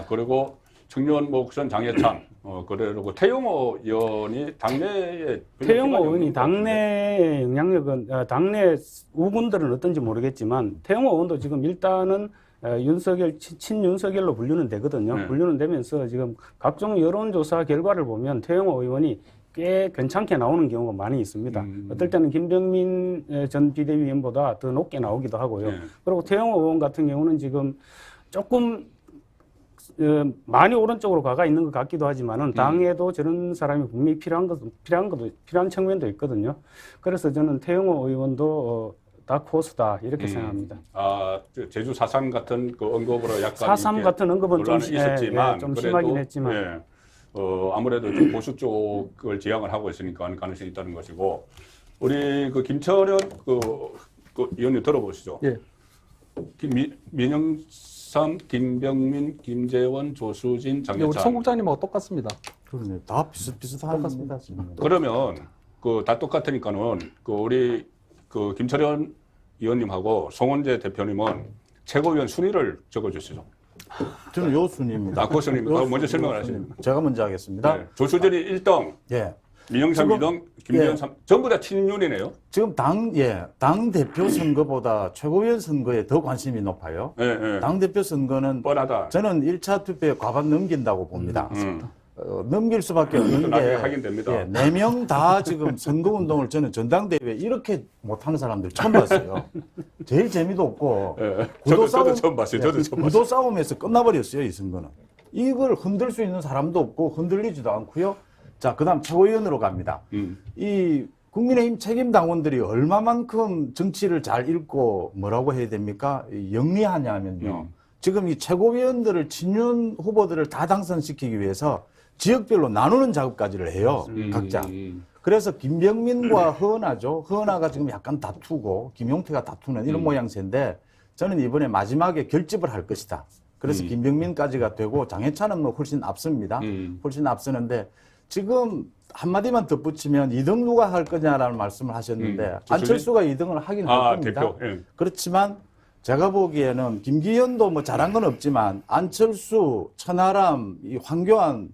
그리고 청년목선 장해찬, 그리고 태용호 의원이 당내에 태용호 의원이 당내의 영향력은 당내 우군들은 어떤지 모르겠지만 태용호 의원도 지금 일단은 친윤석열로 분류는 되거든요. 분류는 되면서 지금 각종 여론조사 결과를 보면 태용호 의원이 꽤 괜찮게 나오는 경우가 많이 있습니다. 어떨 때는 김병민 전 비대위원보다 더 높게 나오기도 하고요. 그리고 태용호 의원 같은 경우는 지금 조금 많이 오른쪽으로 가가 있는 것 같기도 하지만은 당에도 저런 사람이 분명히 필요한 측면도 있거든요. 그래서 저는 태용호 의원도 다크호스다 이렇게 생각합니다. 제주 4.3 같은 언급으로 약간 4.3 같은 언급은 좀 있었지만 좀 심하긴 했지만. 아무래도 좀 보수 쪽을 지향을 하고 있으니까 가능성이 있다는 것이고 우리 김철현 의원님 들어보시죠. 예. 민영삼, 김병민, 김재원, 조수진, 장해찬. 우리 송 국장님하고 똑같습니다. 그러네. 다 비슷합니다. 그러면 다 똑같으니까는 우리 김철현 의원님하고 송원재 대표님은 최고위원 순위를 적어주시죠. 저는 요 순위입니다. 고수님 먼저 설명을 하시죠. 제가 먼저 하겠습니다. 네. 조수진이 1등, 예. 민영삼 지금, 2등, 김재현 예. 3등. 전부 다 친윤이네요. 지금 당 대표 선거보다 최고위원 선거에 더 관심이 높아요. 예. 당 대표 선거는 뻔하다. 저는 1차 투표에 과반 넘긴다고 봅니다. 넘길 수밖에 없는 나중에 게 확인됩니다. 4명 다 지금 선거운동을 저는 전당대회 이렇게 못하는 사람들 처음 봤어요. 제일 재미도 없고 저도 처음 봤어요. 저도 처음 구도 싸움에서 끝나버렸어요. 이 선거는. 이걸 흔들 수 있는 사람도 없고 흔들리지도 않고요. 자, 그다음 최고위원으로 갑니다. 이 국민의힘 책임 당원들이 얼마만큼 정치를 잘 읽고 뭐라고 해야 됩니까? 영리하냐면요. 지금 이 최고위원들을 친윤 후보들을 다 당선시키기 위해서 지역별로 나누는 작업까지를 해요. 각자. 그래서 김병민과 허은하죠. 허은하가 지금 약간 다투고 김용태가 다투는 이런 모양새인데 저는 이번에 마지막에 결집을 할 것이다. 그래서 김병민까지가 되고 장해찬은 뭐 훨씬 앞섭니다. 훨씬 앞서는데 지금 한마디만 덧붙이면 2등 누가 할 거냐라는 말씀을 하셨는데 안철수가 2등을 하긴 할 겁니다. 대표. 그렇지만 제가 보기에는 김기현도 뭐 잘한 건 없지만 안철수, 천하람, 이 황교안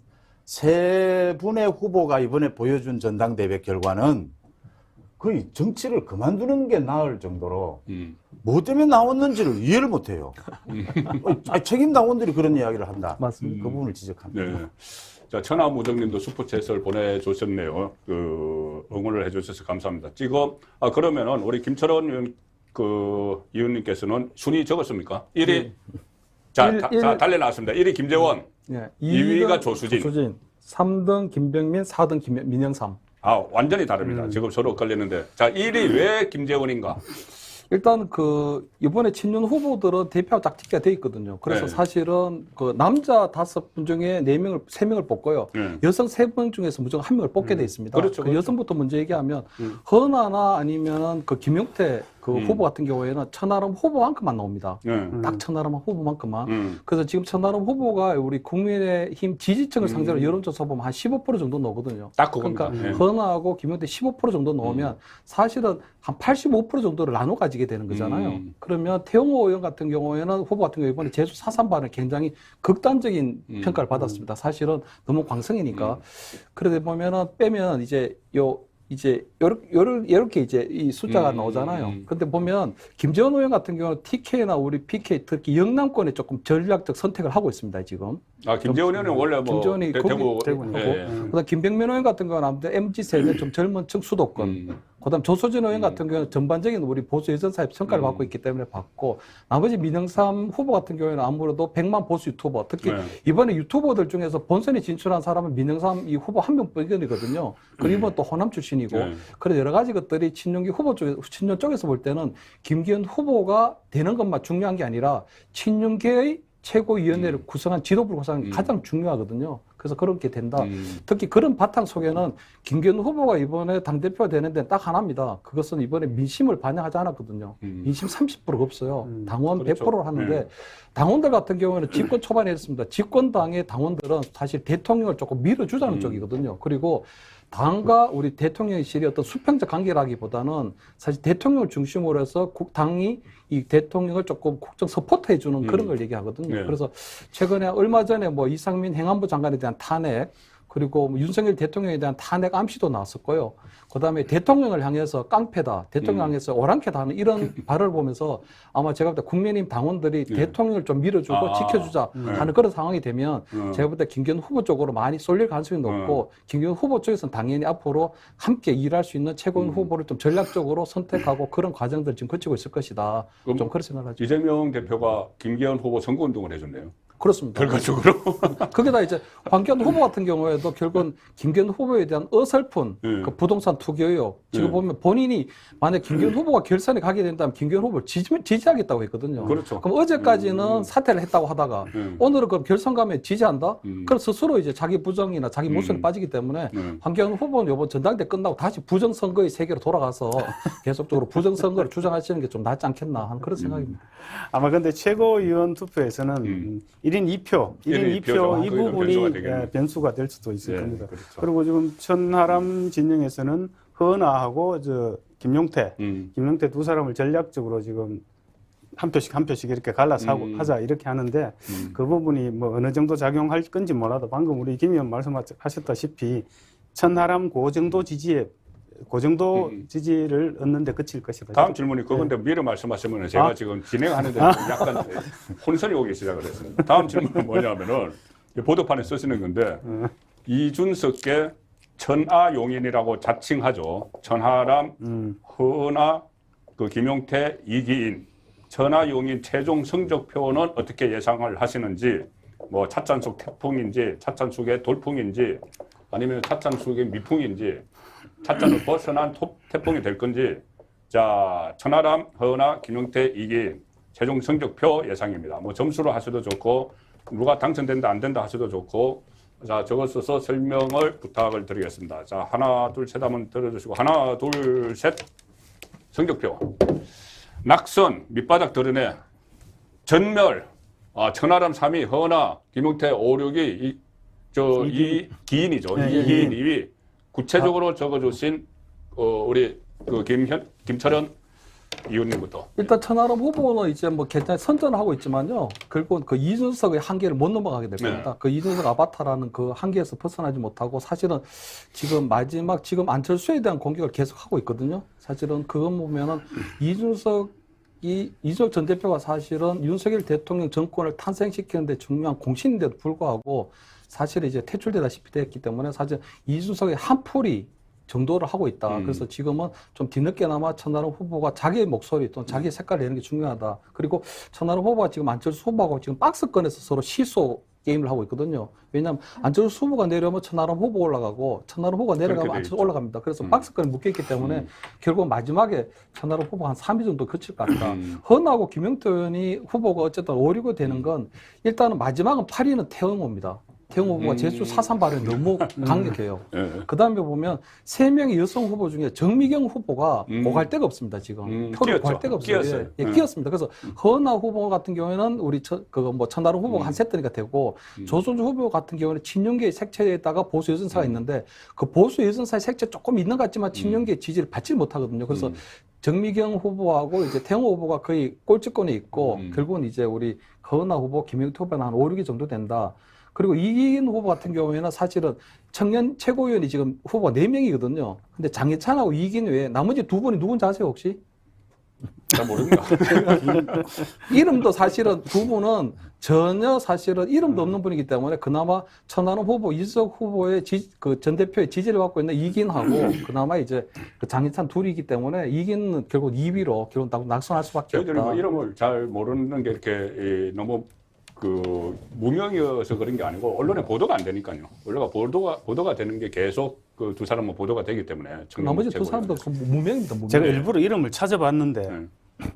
세 분의 후보가 이번에 보여준 전당대회 결과는 거의 정치를 그만두는 게 나을 정도로 뭐 때문에 나왔는지를 이해를 못해요. 책임 당원들이 그런 이야기를 한다. 맞습니다. 그 부분을 지적합니다. 네. 자, 천하무정님도 슈퍼챗을 보내주셨네요. 응원을 해주셔서 감사합니다. 지금 그러면은 우리 김철원 의원님께서는 순위 적었습니까? 1위 자, 달려 나왔습니다. 1위 김재원, 예. 2위가 조수진, 3등 김병민, 4등 민영삼. 완전히 다릅니다. 지금 서로 엇갈리는데. 자, 1위 왜 김재원인가? 일단 이번에 친윤 후보들은 대표하고 딱 찍게 돼 있거든요. 그래서 네. 사실은 남자 5분 중에 3명을 뽑고요. 여성 3명 중에서 무조건 1명을 뽑게 돼 있습니다. 그렇죠. 여성부터 먼저 얘기하면 허은하나 아니면 김용태 후보 같은 경우에는 천하람 후보만큼만 나옵니다. 딱 천하람 후보만큼만. 그래서 지금 천하람 후보가 우리 국민의힘 지지층을 상대로 여론조사 보면 한 15% 정도 나오거든요. 딱 그겁니다. 그러니까 허은하고 김용태 15% 정도 나오면 사실은 한 85% 정도를 나눠 가지게 되는 거잖아요. 그러면 태영호 의원 같은 경우에는 후보 같은 경우 이번에 제주 4.3반을 굉장히 극단적인 평가를 받았습니다. 사실은 너무 광성이니까. 그러다 보면은 빼면 이제 이렇게 이제 이 숫자가 나오잖아요. 근데 보면 김재원 의원 같은 경우는 TK나 우리 PK 특히 영남권에 조금 전략적 선택을 하고 있습니다, 지금. 김재원 의원은 원래 뭐 김재원이 대구하고 그다음 김병민 의원 같은 경우는 아무튼 MZ 세대 좀 젊은 층 수도권. 그다음 조수진 의원 같은 경우는 전반적인 우리 보수 예전사의 평가를 받고 있기 때문에 받고 나머지 민영삼 후보 같은 경우에는 아무래도 100만 보수 유튜버 특히 이번에 유튜버들 중에서 본선에 진출한 사람은 민영삼 이 후보 한 명뿐이거든요. 그리고 또 호남 출신이고 그래서 여러 가지 것들이 친윤 쪽에서 볼 때는 김기현 후보가 되는 것만 중요한 게 아니라 친윤계의 최고위원회를 구성한 지도부를 구성하는 게 가장 중요하거든요. 그래서 그렇게 된다. 특히 그런 바탕 속에는 김기현 후보가 이번에 당대표가 되는 데는 딱 하나입니다. 그것은 이번에 민심을 반영하지 않았거든요. 민심 30%가 없어요. 당원 그렇죠. 100%를 하는데 당원들 같은 경우에는 집권 초반에 했습니다. 집권당의 당원들은 사실 대통령을 조금 밀어주자는 쪽이거든요. 그리고 당과 우리 대통령실이 어떤 수평적 관계라기보다는 사실 대통령을 중심으로 해서 당이 이 대통령을 조금 국정 서포트해주는 그런 걸 얘기하거든요. 그래서 최근에 얼마 전에 뭐 이상민 행안부 장관에 대한 탄핵 그리고 뭐 윤석열 대통령에 대한 탄핵 암시도 나왔었고요. 그다음에 대통령을 향해서 깡패다, 대통령을 향해서 오랑캐다 하는 이런 발언을 보면서 아마 제가 볼 때 국민의힘 당원들이 대통령을 좀 밀어주고 지켜주자 하는 그런 상황이 되면 제가 볼 때 김기현 후보 쪽으로 많이 쏠릴 가능성이 높고 김기현 후보 쪽에서는 당연히 앞으로 함께 일할 수 있는 최고위원 후보를 좀 전략적으로 선택하고 그런 과정들을 지금 거치고 있을 것이다. 좀 그런 생각을 하죠. 이재명 대표가 김기현 후보 선거운동을 해줬네요. 그렇습니다. 결과적으로. 거기다 이제 황교안 후보 같은 경우에도 결국은 김기현 후보에 대한 어설픈 그 부동산 투기 의혹. 지금 보면 본인이 만약 김기현 후보가 결선에 가게 된다면 김기현 후보를 지지하겠다고 했거든요. 그렇죠. 그럼 어제까지는 사퇴를 했다고 하다가 오늘은 그럼 결선 가면 지지한다? 그럼 스스로 이제 자기 부정이나 자기 모순에 빠지기 때문에 황교안 후보는 이번 전당대 끝나고 다시 부정선거의 세계로 돌아가서 계속적으로 부정선거를 주장하시는 게 좀 낫지 않겠나 하는 그런 생각입니다. 아마 근데 최고위원 투표에서는 1인 2표, 1인 2표 이 부분이 변수가 될 수도 있을 겁니다. 그렇죠. 그리고 지금 천하람 진영에서는 허은하하고 김용태 두 사람을 전략적으로 지금 한 표씩 이렇게 갈라서 하자 이렇게 하는데 그 부분이 뭐 어느 정도 작용할 건지 몰라도 방금 우리 김 의원 말씀하셨다시피 천하람 그 정도 지지를 얻는데 그칠 것이다. 다음 질문이 그건데 미리 말씀하시면 제가 지금 진행하는데 약간 혼선이 오기 시작을 했습니다. 다음 질문은 뭐냐면은 보도판에 쓰시는 건데 이준석계 천하용인이라고 자칭하죠. 천하람, 허은하, 그 김용태, 이기인, 천하용인 최종 성적표는 어떻게 예상을 하시는지, 뭐 찻잔속 태풍인지, 찻잔속의 돌풍인지, 아니면 찻잔속의 미풍인지, 찻잔을 벗어난 태풍이 될 건지. 자, 천하람, 허은하, 김용태, 이기인 최종 성적표 예상입니다. 뭐 점수로 하셔도 좋고, 누가 당선된다 안 된다 하셔도 좋고. 자, 저걸 써서 설명을 부탁을 드리겠습니다. 자, 하나, 둘, 셋 한번 들어주시고, 하나, 둘, 셋. 성적표. 낙선, 밑바닥 드러내. 전멸, 천하람 3위, 허은하, 김용태 5, 6위, 기인이죠. 네, 이기인 2위. 구체적으로 적어주신, 우리, 김철현 의원님부터. 일단 천하람 후보는 이제 뭐 굉장히 선전하고 있지만요. 결국 그 이준석의 한계를 못 넘어가게 될 겁니다. 네. 그 이준석 아바타라는 그 한계에서 벗어나지 못하고 사실은 지금 마지막 지금 안철수에 대한 공격을 계속하고 있거든요. 사실은 그거 보면은 이준석 전 대표가 사실은 윤석열 대통령 정권을 탄생시키는 데 중요한 공신인데도 불구하고 사실 이제 퇴출되다시피 됐기 때문에 사실 이준석의 한풀이 정도를 하고 있다. 그래서 지금은 좀 뒤늦게나마 천하람 후보가 자기의 목소리 또는 자기의 색깔을 내는 게 중요하다. 그리고 천하람 후보가 지금 안철수 후보하고 지금 박스권에서 서로 시소 게임을 하고 있거든요. 왜냐하면 안철수 후보가 내려오면 천하람 후보 올라가고 천하람 후보가 내려가면 안철수 올라갑니다. 그래서 박스권에 묶여있기 때문에 결국 마지막에 천하람 후보가 한 3위 정도 그칠 것 같다. 헌하고 김영태 의원이 후보가 어쨌든 5, 6위 되는 건 일단은 마지막은 8위는 태영호입니다. 태영호 후보가 제주 4.3 발언이 너무 강력해요. 그 다음에 보면 3명의 여성 후보 중에 정미경 후보가 오갈 데가 없습니다, 지금. 표를 구할 데가 없어요. 끼었어요. 예, 끼었습니다. 그래서 허은하 후보 같은 경우에는 우리 천하람 후보가 한 세트니까 되고 조선주 후보 같은 경우는 친윤계 색채에다가 보수 여전사가 있는데 그 보수 여전사의 색채 조금 있는 것 같지만 친윤계 지지를 받지 못하거든요. 그래서 정미경 후보하고 이제 태영호 후보가 거의 꼴찌권에 있고 결국은 이제 우리 허은하 후보, 김영태 후보는 한 5, 6위 정도 된다. 그리고 이기인 후보 같은 경우에는 사실은 청년 최고위원이 지금 후보가 4명이거든요. 근데 장해찬하고 이기인 외에 나머지 2분이 누군지 아세요, 혹시? 잘 모릅니다. 이름도 사실은 2분은 전혀 사실은 이름도 없는 분이기 때문에 그나마 천하람 후보, 이준석 후보의 그 전 대표의 지지를 받고 있는 이기인하고 그나마 이제 그 장해찬 둘이기 때문에 이기인은 결국 2위로 결국 낙선할 수밖에 없다. 저희들이 뭐 이름을 잘 모르는 게 이렇게 너무 무명이어서 그런 게 아니고 언론에 보도가 안 되니까요. 원래가 보도가 되는 게 계속 그 두 사람은 보도가 되기 때문에. 나머지 두 사람도 무명입니다. 무명. 제가 일부러 이름을 찾아봤는데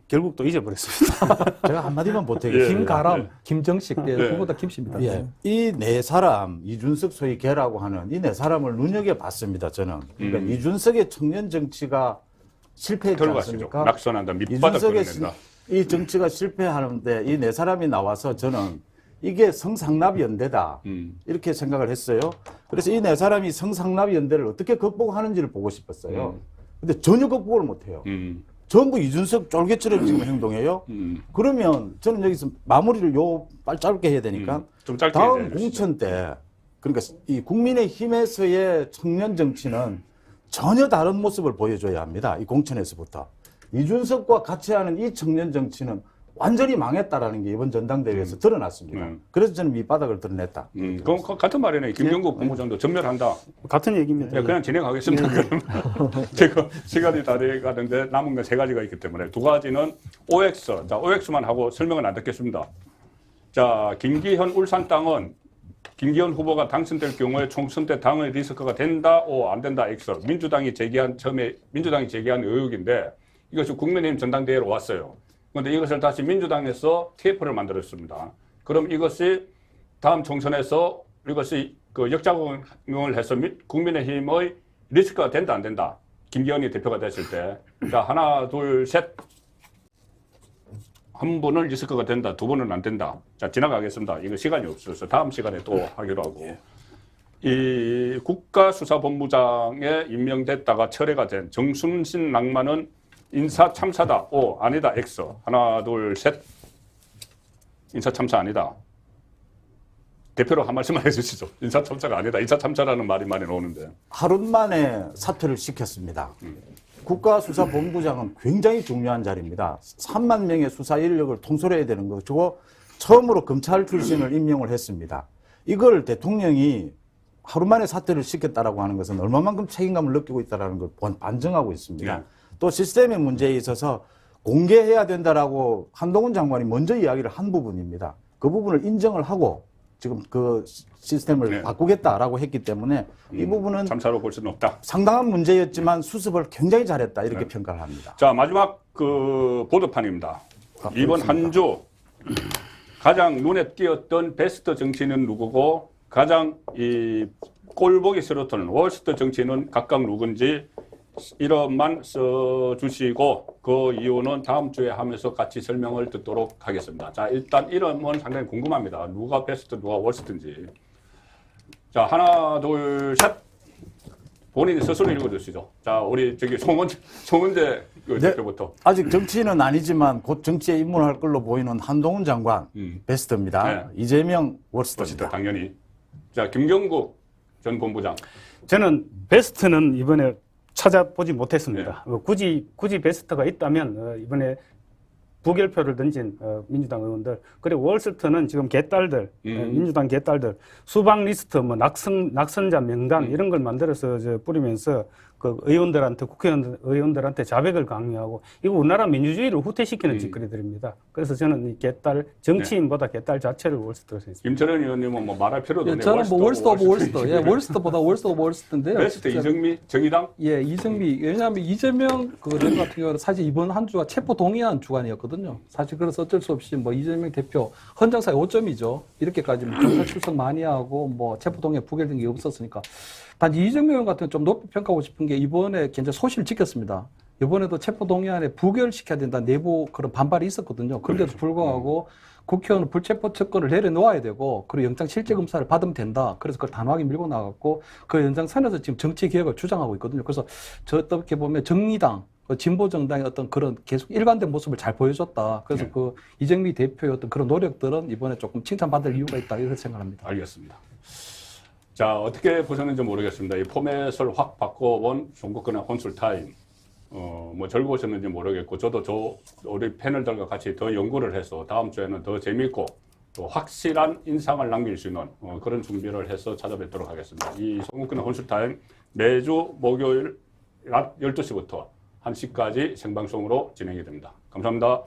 결국 또 잊어버렸습니다. 제가 한마디만 보태겠습니다. 김가람, 김정식, 그보다 김씨입니다. 예. 이 네 사람, 이준석 소위 개라고 하는 이 네 사람을 눈여겨봤습니다, 저는. 그러니까 이준석의 청년 정치가 실패했지 않습니까? 낙선한다, 밑바닥 드러낸다. 이 정치가 실패하는데 이 네 사람이 나와서 저는 이게 성상납 연대다 이렇게 생각을 했어요. 그래서 이 네 사람이 성상납 연대를 어떻게 극복하는지를 보고 싶었어요. 근데 전혀 극복을 못해요. 전부 이준석 쫄개처럼 지금 행동해요. 그러면 저는 여기서 마무리를 빨리 짧게 해야 되니까 좀 짧게 다음 공천 때 그러니까 이 국민의힘에서의 청년 정치는 전혀 다른 모습을 보여줘야 합니다. 이 공천에서부터. 이준석과 같이 하는 이 청년 정치는 완전히 망했다라는 게 이번 전당대회에서 드러났습니다. 그래서 저는 밑바닥을 드러냈다. 그럼 같은 말이네. 김경국 본부장도 전멸한다. 같은 얘기입니다. 네, 그냥 진행하겠습니다. 그럼. 제가 시간이 다 돼가는데 남은 건 3가지가 있기 때문에 2가지는 OX. 자, OX만 하고 설명은 안 듣겠습니다. 자, 김기현 울산 땅은 김기현 후보가 당선될 경우에 총선 때 당의 리스크가 된다, 안 된다, X. 민주당이 제기한 의혹인데 이것이 국민의힘 전당대회로 왔어요. 그런데 이것을 다시 민주당에서 TF를 만들었습니다. 그럼 이것이 다음 총선에서 이것이 그 역작용을 해서 국민의힘의 리스크가 된다, 안 된다. 김기현이 대표가 됐을 때. 자, 하나, 둘, 셋. 한 분은 리스크가 된다, 2분은 안 된다. 자, 지나가겠습니다. 이거 시간이 없어서 다음 시간에 또 하기로 하고. 이 국가수사본부장에 임명됐다가 철회가 된 정순신 낭만은 인사 참사다. O. 아니다. X. 하나, 둘, 셋. 인사 참사 아니다. 대표로 한 말씀만 해주시죠. 인사 참사가 아니다. 인사 참사라는 말이 많이 나오는데. 하루 만에 사퇴를 시켰습니다. 국가수사본부장은 굉장히 중요한 자리입니다. 3만 명의 수사 인력을 통솔해야 되는 거. 저거 처음으로 검찰 출신을 임명을 했습니다. 이걸 대통령이 하루 만에 사퇴를 시켰다라고 하는 것은 얼마만큼 책임감을 느끼고 있다는 걸 반증하고 있습니다. 네. 또 시스템의 문제에 있어서 공개해야 된다라고 한동훈 장관이 먼저 이야기를 한 부분입니다. 그 부분을 인정을 하고 지금 그 시스템을 네. 바꾸겠다라고 했기 때문에 이 부분은 참사로 볼 수는 없다. 상당한 문제였지만 수습을 굉장히 잘했다 이렇게 평가를 합니다. 자, 마지막 그 보도판입니다. 이번 한 주 가장 눈에 띄었던 베스트 정치인은 누구고 가장 이 꼴보기 싫었던 월스트 정치인은 각각 누군지 이름만 써주시고 그 이유는 다음 주에 하면서 같이 설명을 듣도록 하겠습니다. 자, 일단 이름은 상당히 궁금합니다. 누가 베스트, 누가 월스트인지. 자, 하나, 둘, 셋. 본인이 스스로 읽어주시죠. 자, 우리 저기 송은재 그 네. 대표부터. 아직 정치인은 아니지만 곧 정치에 입문할 걸로 보이는 한동훈 장관 베스트입니다. 네. 이재명 월스트입니다. 당연히. 자, 김경국 전 본부장. 저는 베스트는 이번에 찾아보지 못했습니다. 굳이 베스트가 있다면 이번에 부결표를 던진 민주당 의원들, 그리고 월스트는 지금 개딸들, 민주당 개딸들 수박 리스트, 뭐 낙선자 명단 이런 걸 만들어서 뿌리면서 그 의원들한테 국회의원들한테 자백을 강요하고 이거 우리나라 민주주의를 후퇴시키는 짓거리들입니다. 그래서 저는 이 개딸 정치인보다 개딸 자체를 월스트로 생각합니다. 김철현 의원님은 뭐 말할 필요도 없네요. 저는 뭐 월스트 오브 월스트, 예, 월스트보다 월스트 오브 월스트인데요. 베스트 이정미 정의당. 예, 이정미. 왜냐하면 이재명 그 대표 같은 경우는 사실 이번 한 주가 체포 동의안 주간이었거든요. 사실 그래서 어쩔 수 없이 뭐 이재명 대표 헌정사의 5점이죠. 이렇게까지 뭐 검찰 출석 많이 하고 뭐 체포 동의안 부결된 게 없었으니까. 단지 이재명 의원 같은 경우 좀 높이 평가하고 싶은 게 이번에 굉장히 소신을 지켰습니다. 이번에도 체포 동의안에 부결시켜야 된다 내부 그런 반발이 있었거든요. 그런데도 불구하고 국회의원은 불체포 특권을 내려놓아야 되고 그리고 영장 실질 검사를 받으면 된다. 그래서 그걸 단호하게 밀고 나갔고 그 연장선에서 지금 정치 개혁을 주장하고 있거든요. 그래서 저 어떻게 보면 정의당 진보 정당의 어떤 그런 계속 일관된 모습을 잘 보여줬다. 그래서 네. 그 이정미 대표의 어떤 그런 노력들은 이번에 조금 칭찬받을 이유가 있다 이렇게 생각합니다. 알겠습니다. 자, 어떻게 보셨는지 모르겠습니다. 이 포맷을 확 바꿔본 종국근의 혼술타임. 뭐 즐거우셨는지 모르겠고, 저도 우리 패널들과 같이 더 연구를 해서 다음 주에는 더 재미있고 또 확실한 인상을 남길 수 있는 그런 준비를 해서 찾아뵙도록 하겠습니다. 이 종국근의 혼술타임 매주 목요일 낮 12시부터 1시까지 생방송으로 진행이 됩니다. 감사합니다.